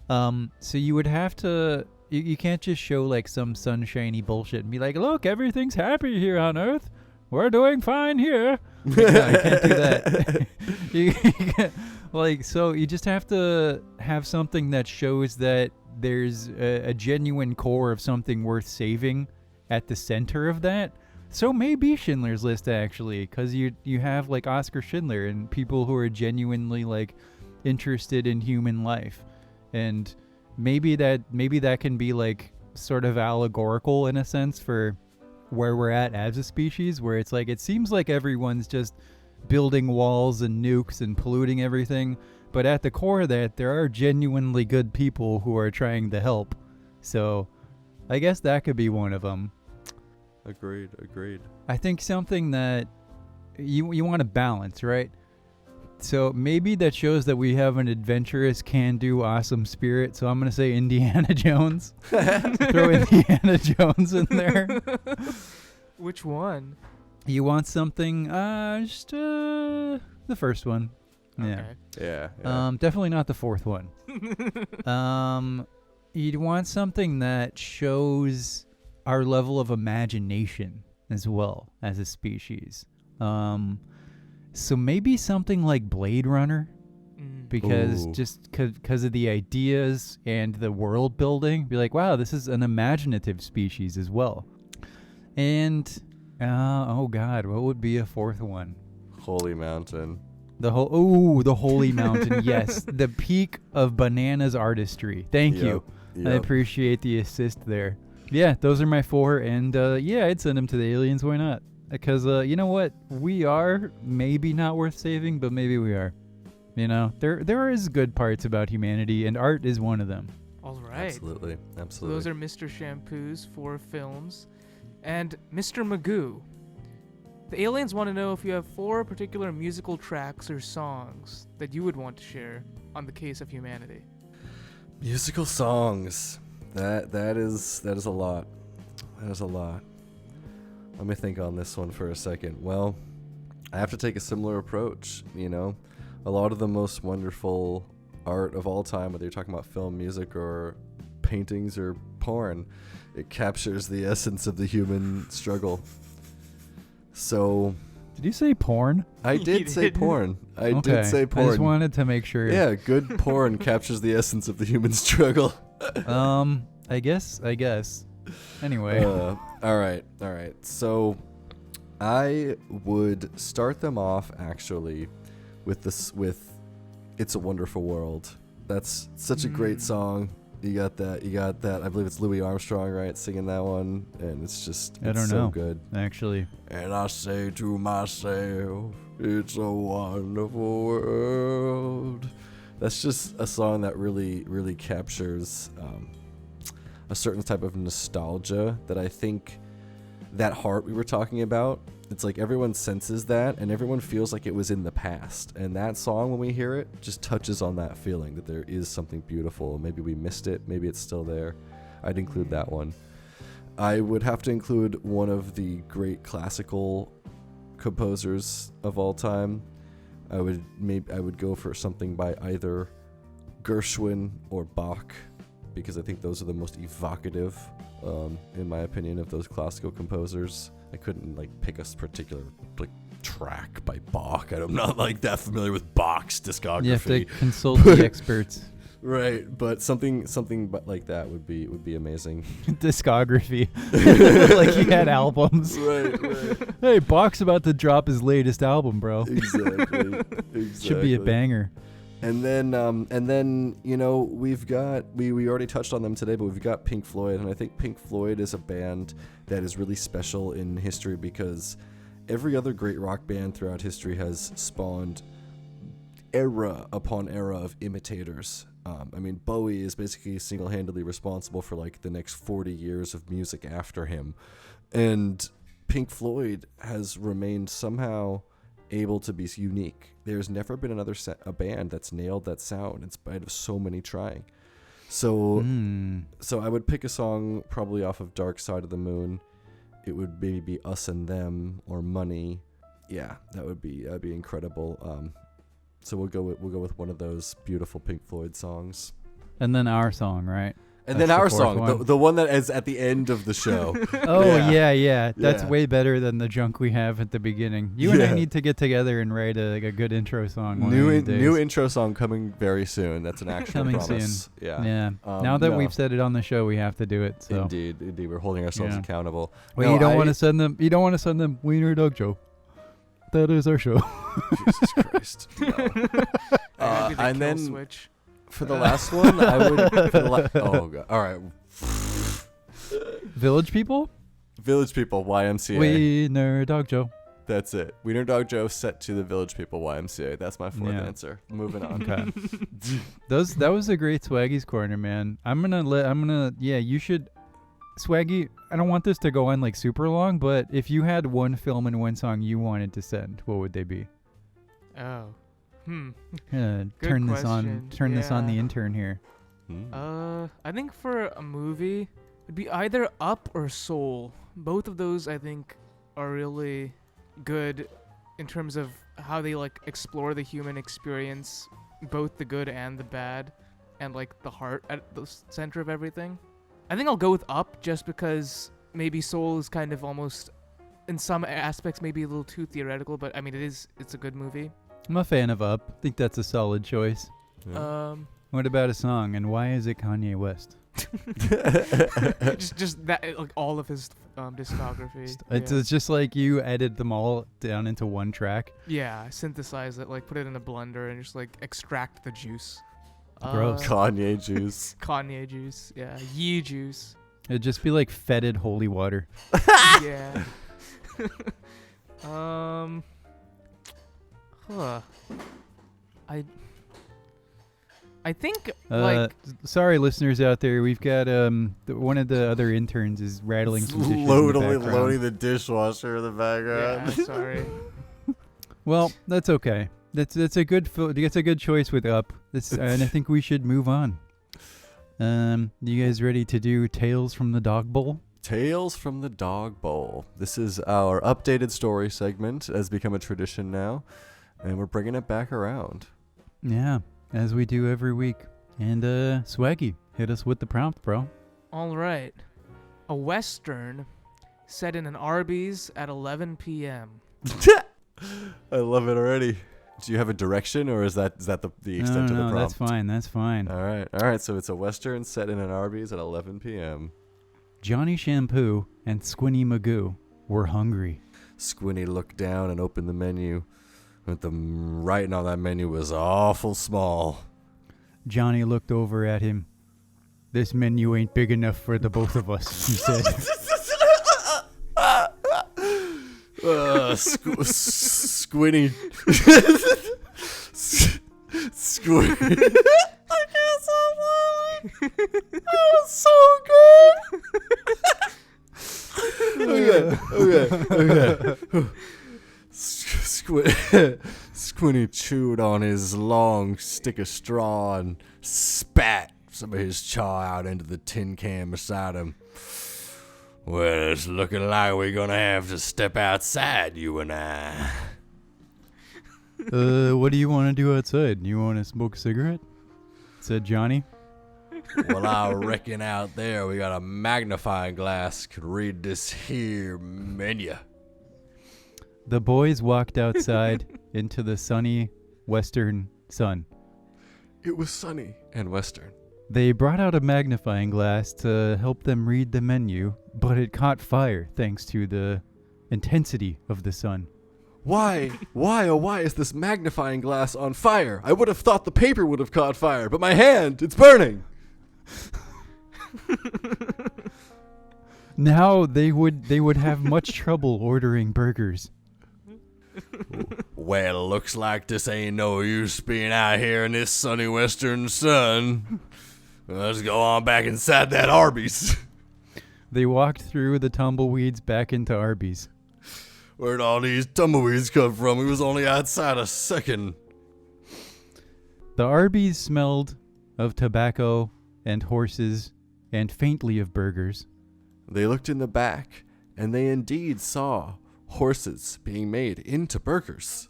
So you would have to you can't just show like some sunshiny bullshit and be like, look, everything's happy here on Earth. We're doing fine here. Like, no, you can't do that. you can't, like, so you just have to have something that shows that there's a genuine core of something worth saving at the center of that. So maybe Schindler's List, actually, because you have like Oscar Schindler and people who are genuinely like interested in human life, and maybe that can be like sort of allegorical in a sense for where we're at as a species, where it's like it seems like everyone's just building walls and nukes and polluting everything, but at the core of that there are genuinely good people who are trying to help. So I guess that could be one of them. Agreed. I think something that you want to balance, right? So maybe that shows that we have an adventurous, can-do, awesome spirit. So I'm going to say Indiana Jones. Throw Indiana Jones in there. Which one? You want something, just the first one. Yeah. Okay. Yeah. Definitely not the fourth one. You'd want something that shows our level of imagination as well as a species. So maybe something like Blade Runner, because Ooh. just because of the ideas and the world building, be like, wow, this is an imaginative species as well. And oh god, what would be a fourth one? Holy Mountain. The Holy Mountain. Yes, the peak of bananas artistry. Thank you. I appreciate the assist there. Yeah, those are my 4, and yeah, I'd send them to the aliens. Why not? Because you know what, we are maybe not worth saving, but maybe we are. You know, there is good parts about humanity, and art is one of them. All right. Absolutely. So those are Mr. Shampoo's 4 films. And Mr. Magoo, the aliens want to know if you have 4 particular musical tracks or songs that you would want to share on the case of humanity. Musical songs. That is a lot. That is a lot. Let me think on this one for a second. Well, I have to take a similar approach, you know. A lot of the most wonderful art of all time, whether you're talking about film, music, or paintings or porn, it captures the essence of the human struggle. So... Did you say porn? I did say porn. I did say porn. I just wanted to make sure. Yeah, good porn captures the essence of the human struggle. I guess. Anyway. All right. So I would start them off actually with It's a Wonderful World. That's such a great song. You got that. I believe it's Louis Armstrong, right, singing that one, and it's I don't so know. good. Actually. And I say to myself, It's a wonderful world. That's just a song that really, really captures a certain type of nostalgia that I think that heart we were talking about, it's like everyone senses that and everyone feels like it was in the past. And that song, when we hear it, just touches on that feeling that there is something beautiful. Maybe we missed it. Maybe it's still there. I'd include that one. I would have to include one of the great classical composers of all time. I would go for something by either Gershwin or Bach, because I think those are the most evocative, in my opinion, of those classical composers. I couldn't pick a particular track by Bach. I'm not that familiar with Bach's discography. You have to consult the experts. Right, but something like that would be amazing. Discography. Like he had albums. Right. Hey, Bach's about to drop his latest album, bro. Exactly. Should be a banger. And then we've got we already touched on them today, but we've got Pink Floyd, and I think Pink Floyd is a band that is really special in history because every other great rock band throughout history has spawned era upon era of imitators. Bowie is basically single-handedly responsible for the next 40 years of music after him, and Pink Floyd has remained somehow able to be unique. There's never been another a band that's nailed that sound in spite of so many trying. So I would pick a song probably off of Dark Side of the Moon. It would maybe be Us and Them or Money. Yeah, that'd be incredible. So we'll go with one of those beautiful Pink Floyd songs. And then our song, right? And then our song, the one that is at the end of the show. Oh, yeah. That's way better than the junk we have at the beginning. You and I need to get together and write a good intro song. New intro song coming very soon. That's an actual coming promise. Soon. Yeah. Now that we've said it on the show, we have to do it. So. Indeed. We're holding ourselves accountable. Well, you don't want to send them. You don't want to send them Wiener Dog Joe. That is our show. Jesus Christ. No. And then switch. For the last one, I would. Oh god! All right. Village People, YMCA. Wiener Dog Joe. That's it. Wiener Dog Joe set to the Village People, YMCA. That's my fourth answer. Moving on. Okay. That was a great Swaggy's Corner, man. You should. Swaggy, I don't want this to go on super long, but if you had one film and one song you wanted to send, what would they be? Oh. Turn this on the intern here. I think for a movie, it'd be either Up or Soul. Both of those I think are really good in terms of how they explore the human experience, both the good and the bad, and the heart at the center of everything. I think I'll go with Up just because maybe Soul is kind of almost, in some aspects, maybe a little too theoretical, but it's a good movie. I'm a fan of Up. I think that's a solid choice. Yeah. What about a song, and why is it Kanye West? just that, all of his discography. It's just you edit them all down into one track. Yeah, synthesize it, put it in a blender and just extract the juice. Gross. Kanye juice. Kanye juice. Yeah, Yee juice. It'd just be fetid holy water. Yeah. I think sorry listeners out there, we've got one of the other interns is rattling some dishes loading the dishwasher in the background. Yeah, sorry. Well, that's okay. That's a good choice with Up. And I think we should move on. You guys ready to do Tales from the Dog Bowl? Tales from the Dog Bowl. This is our updated story segment. It has become a tradition now, and we're bringing it back around. Yeah, as we do every week. And Swaggy, hit us with the prompt, bro. All right. A Western set in an Arby's at 11 p.m. I love it already. Do you have a direction, or is that the extent of the prompt? That's fine. All right. So it's a Western set in an Arby's at 11 p.m. Johnny Shampoo and Squinny Magoo were hungry. Squinny looked down and opened the menu, but the writing on that menu was awful small. Johnny looked over at him. This menu ain't big enough for the both of us, he said. Squinny. Squinny. I can't stop laughing. That was so good. Okay. Squinny chewed on his long stick of straw and spat some of his chaw out into the tin can beside him. Well, it's looking like we're gonna have to step outside, you and I. What do you want to do outside? You want to smoke a cigarette? Said Johnny. Well, I reckon out there we got a magnifying glass could read this here menu. The boys walked outside into the sunny western sun. It was sunny and western. They brought out a magnifying glass to help them read the menu, but it caught fire thanks to the intensity of the sun. Why, oh why is this magnifying glass on fire? I would have thought the paper would have caught fire, but my hand, it's burning. Now they would have much trouble ordering burgers. Well, looks like this ain't no use being out here in this sunny western sun. Let's go on back inside that Arby's. They walked through the tumbleweeds back into Arby's. Where'd all these tumbleweeds come from? We was only outside a second. The Arby's smelled of tobacco and horses and faintly of burgers. They looked in the back, and they indeed saw horses being made into burgers.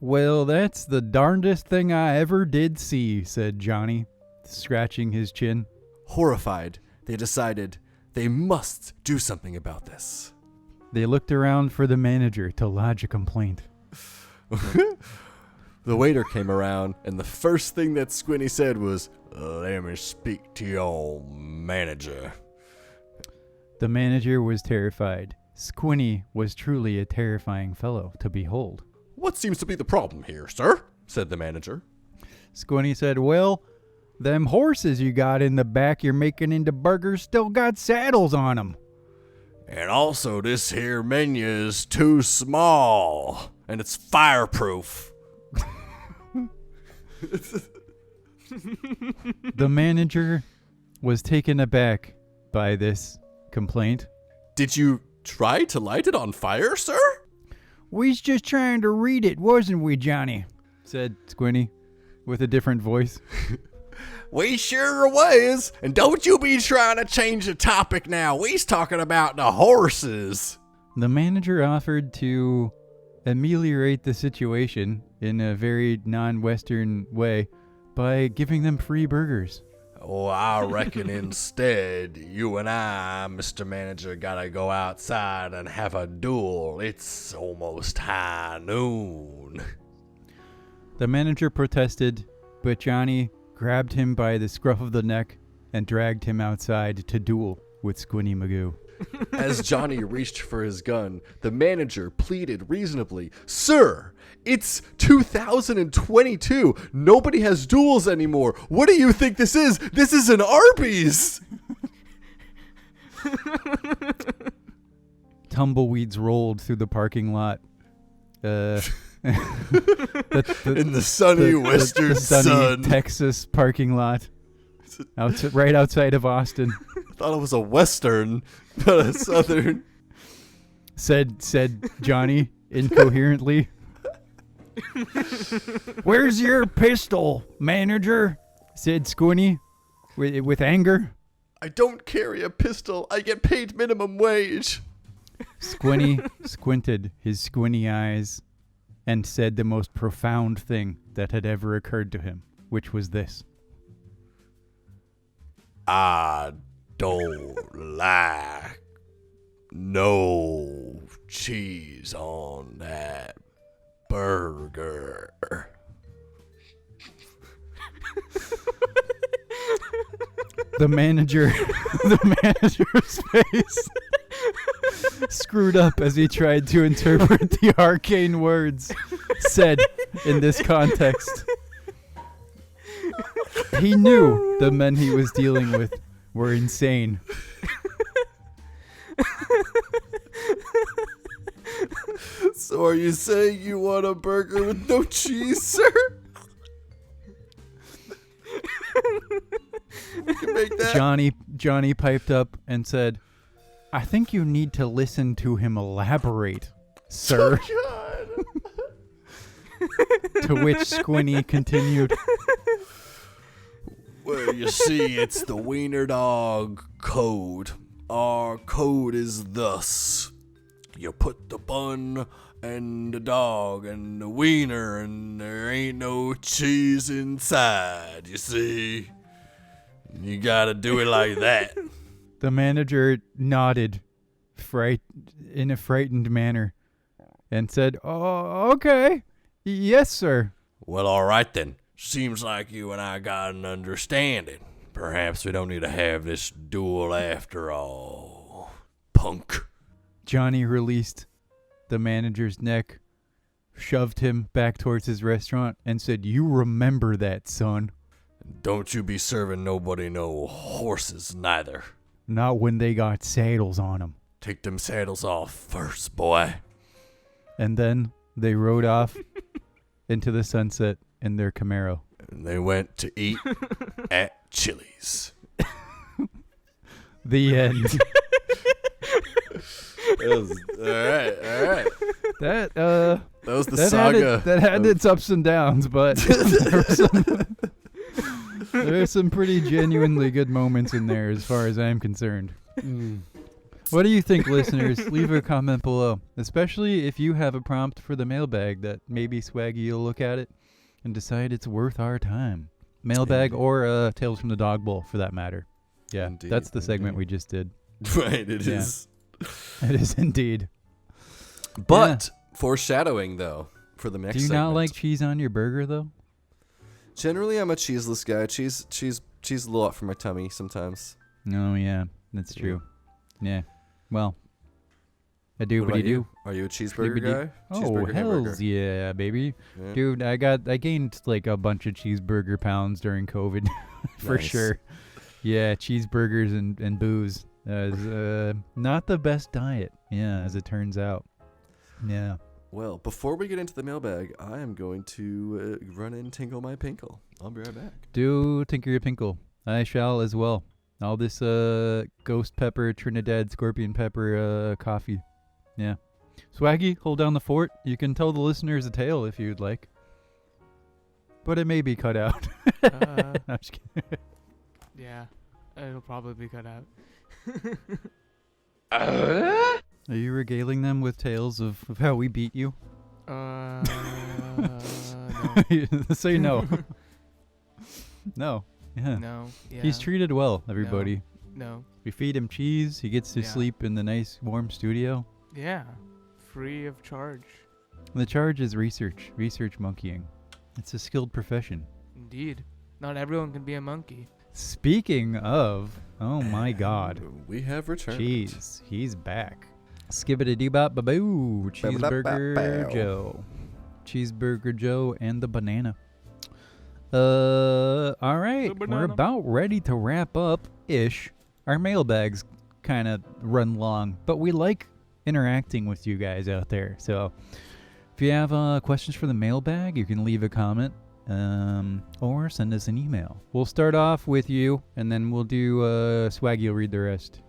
Well, that's the darndest thing I ever did see, said Johnny, scratching his chin. Horrified, they decided they must do something about this. They looked around for the manager to lodge a complaint. The waiter came around, and the first thing that Squinny said was, "Let me speak to your manager." The manager was terrified. Squinny was truly a terrifying fellow to behold. "What seems to be the problem here, sir?" said the manager. Squinny said, well, them horses you got in the back you're making into burgers still got saddles on them. "And also, this here menu is too small, and it's fireproof." The manager was taken aback by this complaint. "Did you try to light it on fire, sir?" We's just trying to read it, wasn't we, Johnny? Said Squinny with a different voice. "We sure was, and don't you be trying to change the topic now. We's talking about the horses." The manager offered to ameliorate the situation in a very non-Western way by giving them free burgers. "Oh, I reckon instead, you and I, Mr. Manager, gotta go outside and have a duel. It's almost high noon." The manager protested, but Johnny grabbed him by the scruff of the neck and dragged him outside to duel with Squinny Magoo. As Johnny reached for his gun, the manager pleaded reasonably, "Sir, it's 2022. Nobody has duels anymore. What do you think this is? This is an Arby's." Tumbleweeds rolled through the parking lot. In the sunny western sunny sun. Texas parking lot. Right outside of Austin. I thought it was a western, not a southern. Said Johnny incoherently. Where's your pistol, manager? Said Squinny with anger. "I don't carry a pistol. I get paid minimum wage." Squinny squinted his squinty eyes and said the most profound thing that had ever occurred to him, which was this. "I don't like no cheese on that burger." The manager's face screwed up as he tried to interpret the arcane words said in this context. He knew the men he was dealing with were insane. So are you saying you want a burger with no cheese, sir? You can make that. Johnny piped up and said, I think you need to listen to him elaborate, sir. Oh, God. To which Squinny continued, Well, you see, it's the Wiener Dog Code. Our code is thus. You put the bun and the dog and the wiener and there ain't no cheese inside, you see. You gotta do it like that. The manager nodded in a frightened manner and said, oh, okay. Yes, sir. Well, all right then. Seems like you and I got an understanding. Perhaps we don't need to have this duel after all. Punk. Johnny released the manager's neck, shoved him back towards his restaurant, and said, you remember that, son. Don't you be serving nobody no horses neither. Not when they got saddles on them. Take them saddles off first, boy. And then they rode off into the sunset in their Camaro. And they went to eat at Chili's. The end. All right. That was the saga. That had its ups and downs, but there are some pretty genuinely good moments in there as far as I'm concerned. What do you think, listeners? Leave a comment below, especially if you have a prompt for the mailbag that maybe Swaggy will look at it and decide it's worth our time. Mailbag or Tales from the Dog Bowl, for that matter. Yeah, Indeed, that's the segment we just did. Right, it is. It is indeed. But foreshadowing, though, for the next Do you segment. not like cheese on your burger, though? Generally, I'm a cheeseless guy. Cheese a lot for my tummy sometimes. Oh, yeah, that's true. Yeah. Well, I do what you do. Are you a cheeseburger guy? Oh, Cheeseburger, hells hamburger? yeah, baby. Yeah. Dude, I gained like a bunch of cheeseburger pounds during COVID for Nice. sure. Yeah, cheeseburgers and booze is not the best diet. Yeah, as it turns out. Yeah. Well, before we get into the mailbag, I am going to run and tinkle my pinkle. I'll be right back. Do tinker your pinkle. I shall as well. All this ghost pepper, Trinidad scorpion pepper coffee. Yeah. Swaggy, hold down the fort. You can tell the listeners a tale if you'd like. But it may be cut out. No, I'm just kidding. Yeah, it'll probably be cut out. Are you regaling them with tales of how we beat you? No. Say no. No. Yeah. No. Yeah. He's treated well, everybody. No. We feed him cheese. He gets to Yeah. sleep in the nice, warm studio. Yeah. Free of charge. The charge is research monkeying. It's a skilled profession. Indeed. Not everyone can be a monkey. Speaking of, oh my God. We have returned. Cheese. He's back. Skibbity-dee-bop-ba-boo. Cheeseburger Ba-ba-da-ba-bow. Joe. Cheeseburger Joe and the banana. All right. The We're banana. about ready to wrap up-ish. Our mailbags kind of run long, but we like interacting with you guys out there. So if you have questions for the mailbag, you can leave a comment or send us an email. We'll start off with you, and then we'll do Swaggy will read the rest.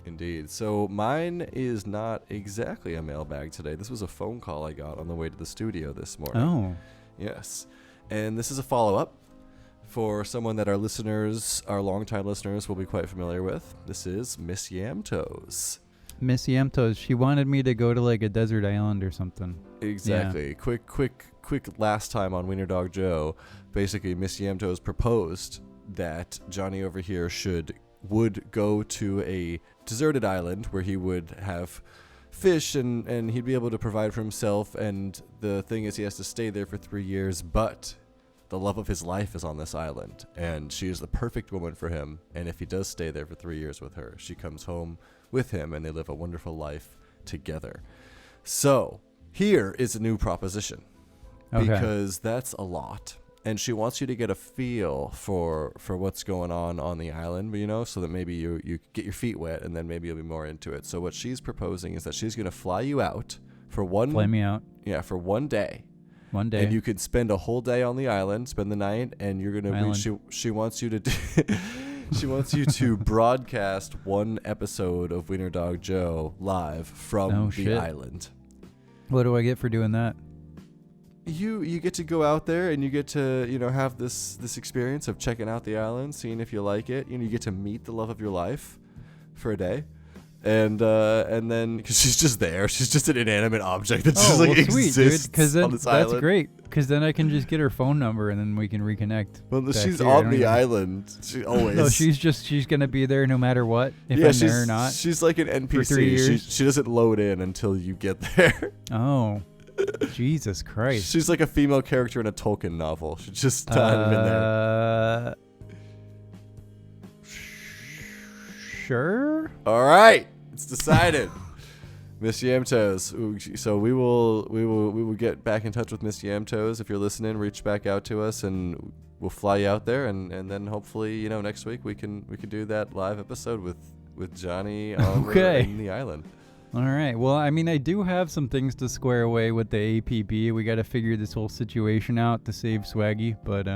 Indeed. So mine is not exactly a mailbag today. This was a phone call I got on the way to the studio this morning. Oh. Yes. And this is a follow-up for someone that our longtime listeners will be quite familiar with. This is Miss Yamtoes. Miss Yamtoes, she wanted me to go to like a desert island or something. Exactly. Yeah. Quick last time on Wiener Dog Joe, basically Miss Yamtoes proposed that Johnny over here would go to a deserted island where he would have fish and he'd be able to provide for himself, and the thing is he has to stay there for 3 years, but the love of his life is on this island and she is the perfect woman for him, and if he does stay there for 3 years with her, she comes home with him and they live a wonderful life together. So here is a new proposition, because that's a lot. And she wants you to get a feel for what's going on the island, you know, so that maybe you get your feet wet and then maybe you'll be more into it. So what she's proposing is that she's going to fly you out for one. Fly me out. Yeah, for one day. One day. And you could spend a whole day on the island, spend the night, and you're gonna. She wants you to. She wants you to broadcast one episode of Wiener Dog Joe live from the island. What do I get for doing that? You get to go out there and you get to have this experience of checking out the island, seeing if you like it. You get to meet the love of your life for a day. And then because she's just there, she's just an inanimate object that just exists on this island. That's great. Because then I can just get her phone number and then we can reconnect. Well, she's on the island. She always. No, she's gonna be there no matter what. If I'm there or not. She's like an NPC. For 3 years. She doesn't load in until you get there. Oh, Jesus Christ! She's like a female character in a Tolkien novel. She's just not even there. Sure. All right, it's decided. Miss Yamtoes. So we will get back in touch with Miss Yamtoes. If you're listening, reach back out to us and we'll fly you out there and then hopefully next week we can do that live episode with Johnny in the island. All right. Well, I mean, I do have some things to square away with the APB. We got to figure this whole situation out to save Swaggy, but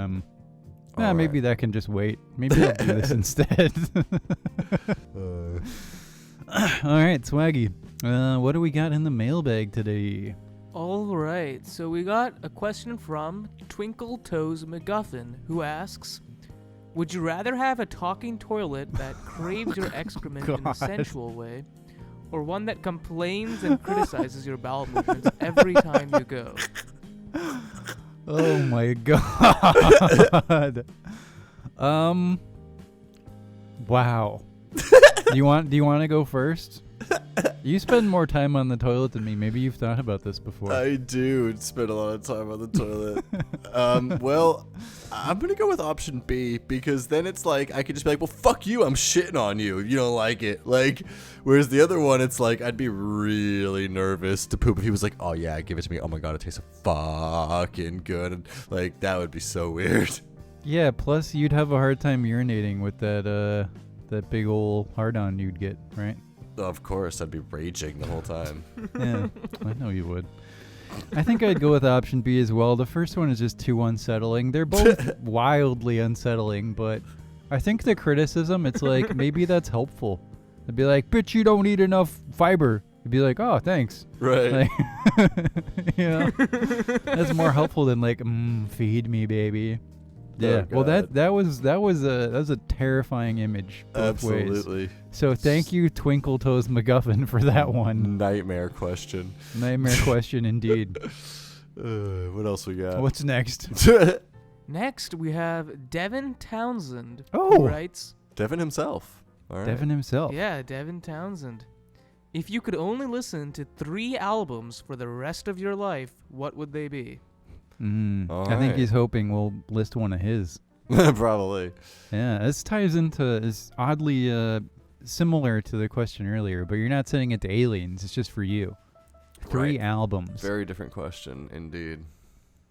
maybe that can just wait. Maybe I'll do this instead. All right, Swaggy. What do we got in the mailbag today? All right, so we got a question from Twinkle Toes McGuffin, who asks, would you rather have a talking toilet that craves your excrement in a sensual way, or one that complains and criticizes your bowel movements every time you go? Oh my god. Wow. Do you want to go first? You spend more time on the toilet than me. Maybe you've thought about this before. I do spend a lot of time on the toilet. Well, I'm going to go with option B because then it's like I could just be like, well, fuck you. I'm shitting on you. You don't like it. Whereas the other one, it's like I'd be really nervous to poop if he was like, oh, yeah, give it to me. Oh, my God, it tastes fucking good. And, that would be so weird. Yeah, plus you'd have a hard time urinating with that big old hard-on you'd get, right? Of course, I'd be raging the whole time. Yeah, I know you would. I think I'd go with option B as well. The first one is just too unsettling. They're both wildly unsettling, but I think the criticism, it's like, maybe that's helpful. It'd be like, bitch, you don't eat enough fiber. You'd be like, oh, thanks. Right. That's more helpful than feed me, baby. Yeah, oh, well, that was a terrifying image both Absolutely. ways. So thank you, Twinkle Toes McGuffin, for that one. Nightmare question. Nightmare question indeed. What else we got? What's next? Next, we have Devin Townsend. Oh. Who writes, Devin himself. All right. Devin himself. Yeah, Devin Townsend. If you could only listen to 3 albums for the rest of your life, what would they be? I think he's hoping we'll list one of his. Probably. Yeah, this ties into, is oddly similar to the question earlier, but you're not sending it to aliens. It's just for you. 3 albums. Very different question, indeed.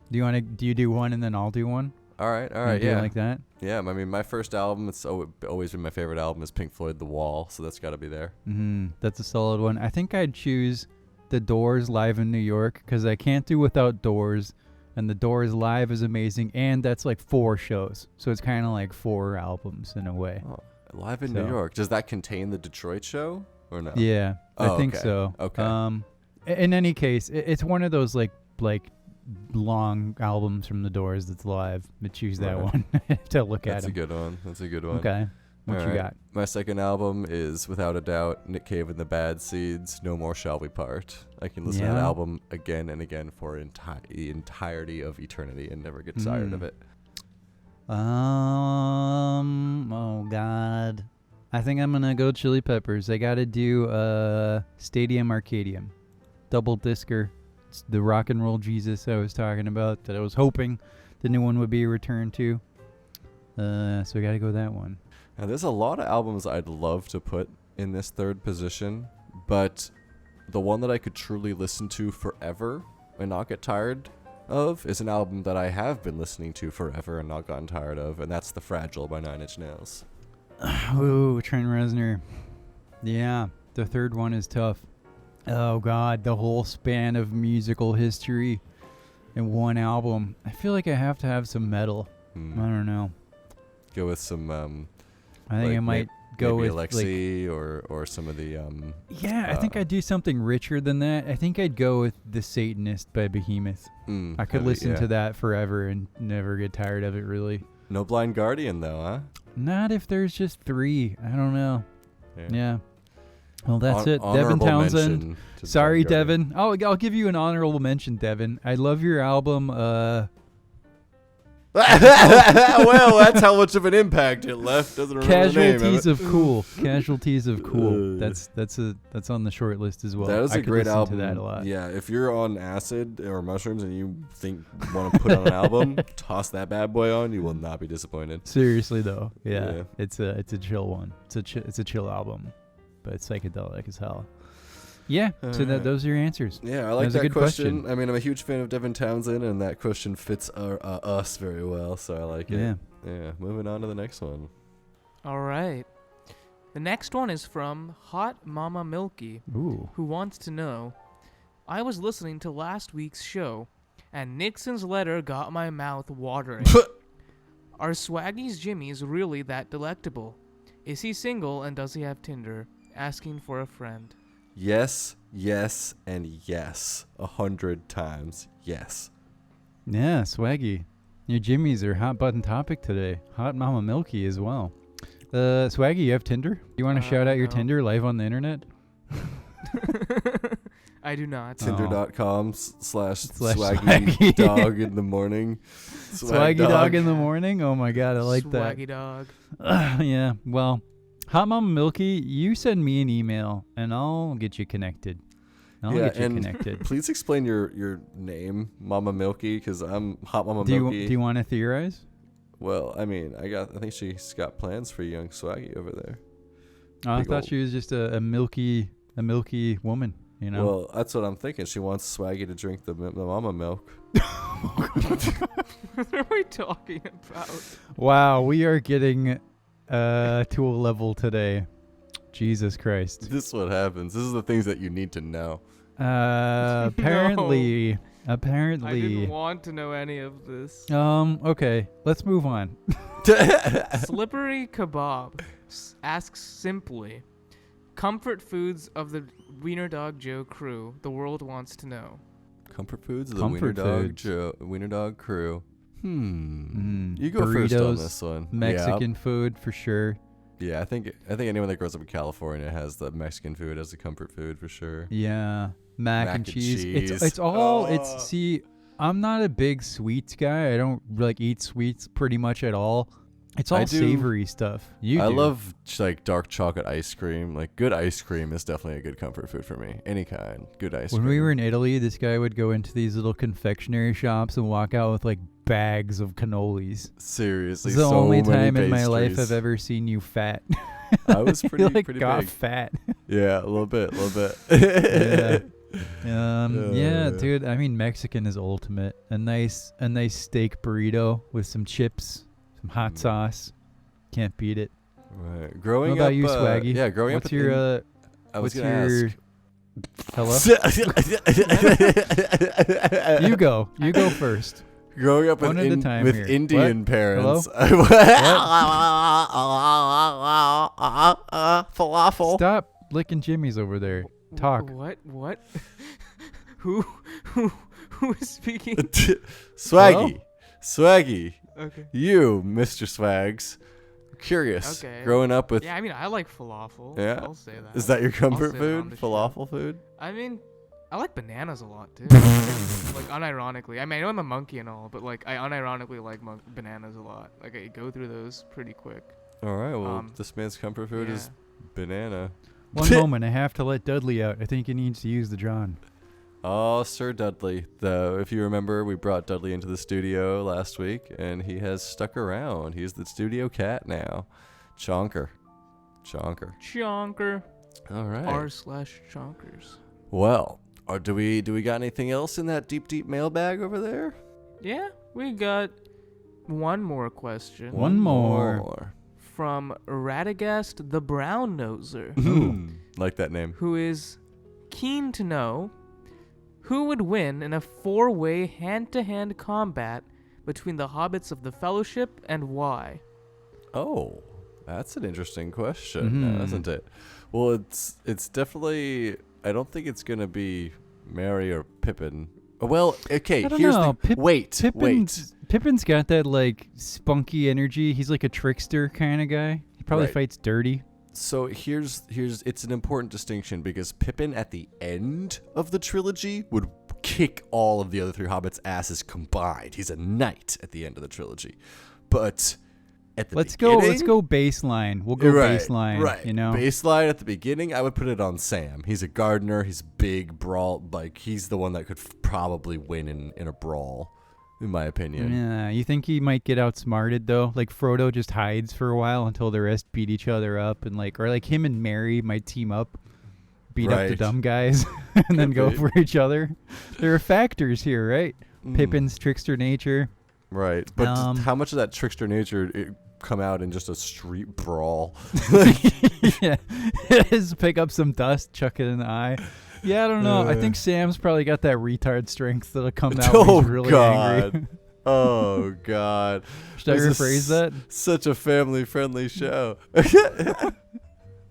Do you do one and then I'll do one? All right. Yeah, like that. Yeah, I mean, my first album, it's always been my favorite album, is Pink Floyd, The Wall, so that's got to be there. That's a solid one. I think I'd choose The Doors live in New York because I can't do without Doors. And The Doors live is amazing, and that's 4 shows. So it's kind of like 4 albums in a way. Oh, live in New York. Does that contain the Detroit show or no? Yeah, I think so. Okay. In any case, it's one of those like long albums from The Doors that's live. But choose that one to look at. That's a good one. Okay. What you got? My second album is, without a doubt, Nick Cave and the Bad Seeds, No More Shall We Part. I can listen to that album again and again for the entirety of eternity and never get tired of it. Oh, God. I think I'm going to go Chili Peppers. I got to do Stadium Arcadium. Double discer. It's the rock and roll Jesus I was talking about that I was hoping the new one would be returned to. So I got to go that one. Now, there's a lot of albums I'd love to put in this third position, but the one that I could truly listen to forever and not get tired of is an album that I have been listening to forever and not gotten tired of, and that's The Fragile by 9 Inch Nails. Ooh, Trent Reznor. Yeah, the third one is tough. Oh God, the whole span of musical history in one album. I feel like I have to have some metal. I don't know. Go with some. I think I might go maybe with Alexi or some of the. Yeah, I think I'd do something richer than that. I think I'd go with The Satanist by Behemoth. I could listen to that forever and never get tired of it, really. No Blind Guardian, though, huh? Not if there's just 3. I don't know. Yeah. Well, that's it. Devin Honorable Townsend. mention to Sorry, Blind Guardian. Devin. I'll give you an honorable mention, Devin. I love your album. Well, that's how much of an impact it left. Doesn't remember the name Casualties of Cool. Casualties of Cool. That's on the short list as well. That is I a could great listen album. to that a lot. Yeah, if you're on acid or mushrooms and you want to put on an album, toss that bad boy on. You will not be disappointed. Seriously though, yeah. Yeah. It's a chill one. It's a chill album, but it's psychedelic as hell. Yeah. So those are your answers. Yeah, I like That was a that good question. question. I mean, I'm a huge fan of Devin Townsend, and that question fits us very well. So I like it. Yeah. Yeah. Moving on to the next one. All right. The next one is from Hot Mama Milky, Ooh. who wants to know, I was listening to last week's show, and Nixon's letter got my mouth watering. Are Swaggy's Jimmies really that delectable? Is he single and does he have Tinder? Asking for a friend. Yes, yes, and yes. 100 times yes. Yeah, Swaggy. Your Jimmies are hot button topic today. Hot Mama Milky as well. Swaggy, you have Tinder? You want to shout out your no. Tinder live on the internet? I do not. Tinder.com/swaggy dog in the morning. Swaggy dog in the morning? Oh my god, I like that. Swaggy dog. Yeah, well, Hot Mama Milky, you send me an email and I'll get you connected. Connected. Please explain your name, Mama Milky, because I'm Hot Mama Do Milky. you want to theorize? Well, I mean, I think she's got plans for young Swaggy over there. Oh, I Big thought ol'- she was just a milky woman, you know? Well, that's what I'm thinking. She wants Swaggy to drink the mama milk. What are we talking about? Wow, we are getting to a level today. Jesus Christ. This is what happens. This is the things that you need to know. Apparently. I didn't want to know any of this. Okay, let's move on. Slippery Kebab asks simply, comfort foods of the Wiener Dog Joe crew, the world wants to know. Comfort foods of the Comfort foods. Wiener Dog crew. You go Burritos, first on this one. Mexican food for sure. Yeah, I think anyone that grows up in California has the Mexican food as a comfort food for sure. Yeah, mac and cheese. cheese. It's all. See, I'm not a big sweets guy. I don't like eat sweets pretty much at all. It's all savory stuff. I love like dark chocolate ice cream. Like good ice cream is definitely a good comfort food for me. Any kind, good ice cream. When we were in Italy, this guy would go into these little confectionery shops and walk out with like bags of cannolis. Seriously, It's the so only many time in my life pastries. I've ever seen you fat. I was pretty like got big. fat. Yeah, a little bit. Yeah. Yeah, Yeah. dude. I mean, Mexican is ultimate. A nice steak burrito with some chips, some hot sauce. Can't beat it. Right. Growing What about up, you, Swaggy? Yeah, growing What's up. your I was what's gonna your ask. hello? You go first. Growing up One at a time with here. Indian What? parents. Falafel. Stop licking Jimmy's over there. Talk. What? Who is speaking? Swaggy. Swaggy. Okay. You, Mr. Swags. Curious. Okay. Growing up with. Yeah, I mean, I like falafel. Yeah? I'll say that. Is that your comfort say that on food? the show. Falafel food? I mean, I like bananas a lot too. Like unironically. I mean, I know I'm a monkey and all, but like I unironically like bananas a lot. Like I go through those pretty quick. All right. Well, this man's comfort food Yeah. is banana. One moment, I have to let Dudley out. I think he needs to use the John. Oh, Sir Dudley. Though, if you remember, we brought Dudley into the studio last week, and he has stuck around. He's the studio cat now. Chonker. Chonker. All right. r/chonkers. Well, do we got anything else in that deep mailbag over there? Yeah, we got one more question. One more. From Radagast the Brown Noser, Like that name. who is keen to know who would win in a 4-way hand-to-hand combat between the hobbits of the Fellowship and why? Oh, that's an interesting question, isn't it? Well, it's definitely. I don't think it's gonna be Merry or Pippin. Well, okay. I don't Here's know. the wait. Pippin's got that like spunky energy. He's like a trickster kind of guy. He probably Right. fights dirty. So here's it's an important distinction because Pippin at the end of the trilogy would kick all of the other three hobbits' asses combined. He's a knight at the end of the trilogy, but at the Let's beginning, go baseline. We'll go baseline. Right. You know. Baseline at the beginning, I would put it on Sam. He's a gardener. He's big, brawl. Like he's the one that could probably win in a brawl, in my opinion. Yeah, you think he might get outsmarted though? Like Frodo just hides for a while until the rest beat each other up, and or like him and Merry might team up, beat up the Right. dumb guys, and then go for each other. There are factors here, right? Pippin's trickster nature. Right, but how much of that trickster nature come out in just a street brawl? Yeah, just pick up some dust, chuck it in the eye. Yeah, I don't know. I think Sam's probably got that retard strength that'll come out when he's really angry. Oh, God. Should I rephrase that? Such a family-friendly show.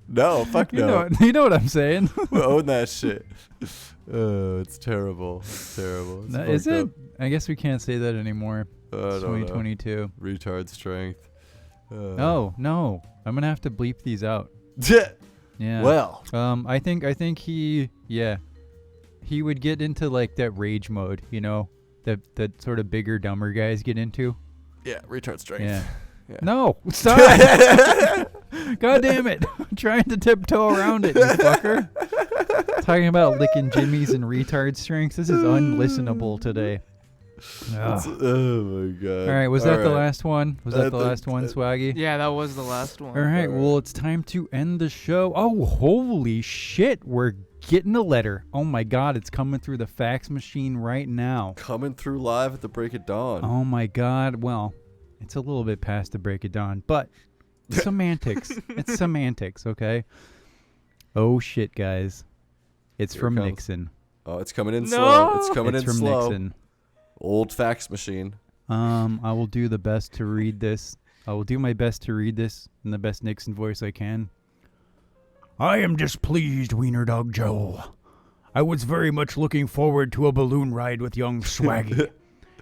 No, fuck no. You know what I'm saying. We own that shit. Oh, it's terrible. It's terrible. It's Is fucked it? up. I guess we can't say that anymore. I It's don't know. 2022. Retard strength. Oh, no. I'm going to have to bleep these out. Yeah. Well. I think he would get into like that rage mode, you know, that sort of bigger, dumber guys get into. Yeah, retard strength. Yeah. Yeah. No, stop. God damn it. I'm trying to tiptoe around it, you fucker. Talking about licking jimmies and retard strength. This is unlistenable today. Ugh. Oh my God. All right, was that the last one? Was that the last one, Swaggy? Yeah, that was the last one. All right, well, it's time to end the show. Oh, holy shit, we're getting a letter. Oh my God, it's coming through the fax machine right now. Coming through live at the break of dawn. Oh my God, well, it's a little bit past the break of dawn, but semantics. It's semantics, okay? Oh shit, guys. It's Here from it comes. Nixon. Oh, it's coming in No! slow. It's coming It's in from slow. Nixon. Old fax machine. I will do the best to read this. I will do my best to read this in the best Nixon voice I can. I am displeased, Wiener Dog Joe. I was very much looking forward to a balloon ride with young Swaggy.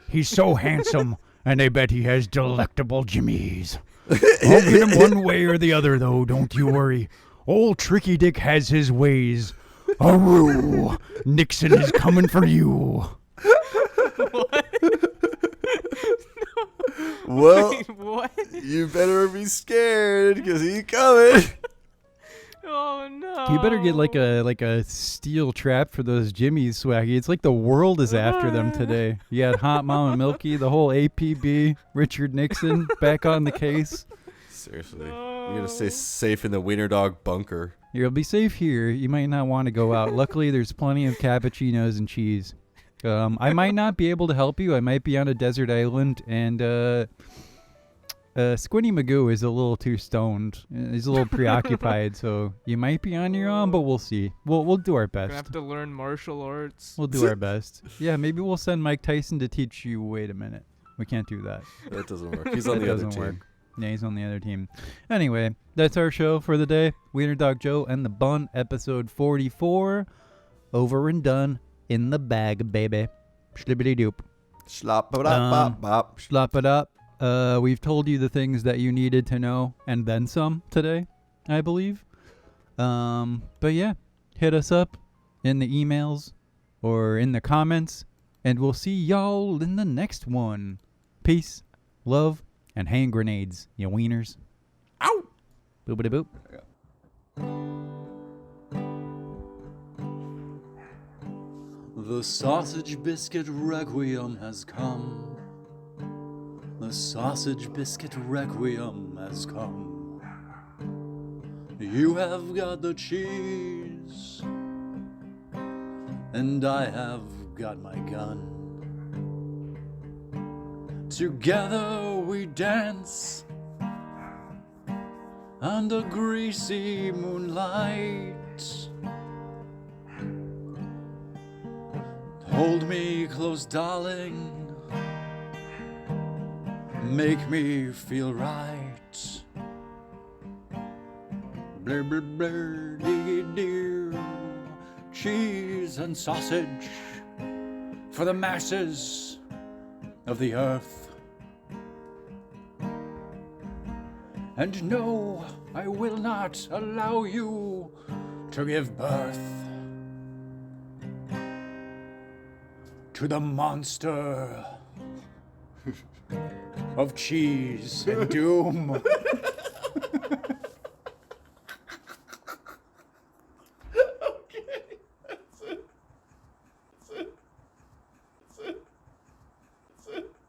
He's so handsome, and I bet he has delectable jimmies. I'll get him one way or the other, though, don't you worry. Old Tricky Dick has his ways. Aroo, Nixon is coming for you. Well, Wait, what? you better be scared because he's coming. Oh no. You better get like a steel trap for those jimmies, Swaggy. It's like the world is after them today. You had Hot Mama Milky, the whole APB, Richard Nixon back on the case. Seriously, you're gonna stay safe in the Wiener Dog bunker. You'll be safe here. You might not want to go out. Luckily, there's plenty of cappuccinos and cheese. I might not be able to help you. I might be on a desert island, and Squinny Magoo is a little too stoned. He's a little preoccupied, so you might be on your own, but we'll see. We'll do our Gonna best. have to learn martial arts. We'll do our best. Yeah, maybe we'll send Mike Tyson to teach you. Wait a minute. We can't do that. That doesn't work. He's on That the other doesn't team. work. Yeah, he's on the other team. Anyway, that's our show for the day. Wiener Dog Joe and the Bun, episode 44. Over and done. In the bag, baby. Schlibbity doop. Slop it up, bop. Slap it up. We've told you the things that you needed to know and then some today, I believe. But yeah, hit us up in the emails or in the comments, and we'll see y'all in the next one. Peace, love, and hand grenades, you wieners. Ow! Boopity boop. The sausage biscuit requiem has come. The sausage biscuit requiem has come. You have got the cheese, and I have got my gun. Together we dance under greasy moonlight. Hold me close, darling. Make me feel right. Blur, blur, blur, diggy dear. Cheese and sausage for the masses of the earth. And no, I will not allow you to give birth to the monster of cheese and doom.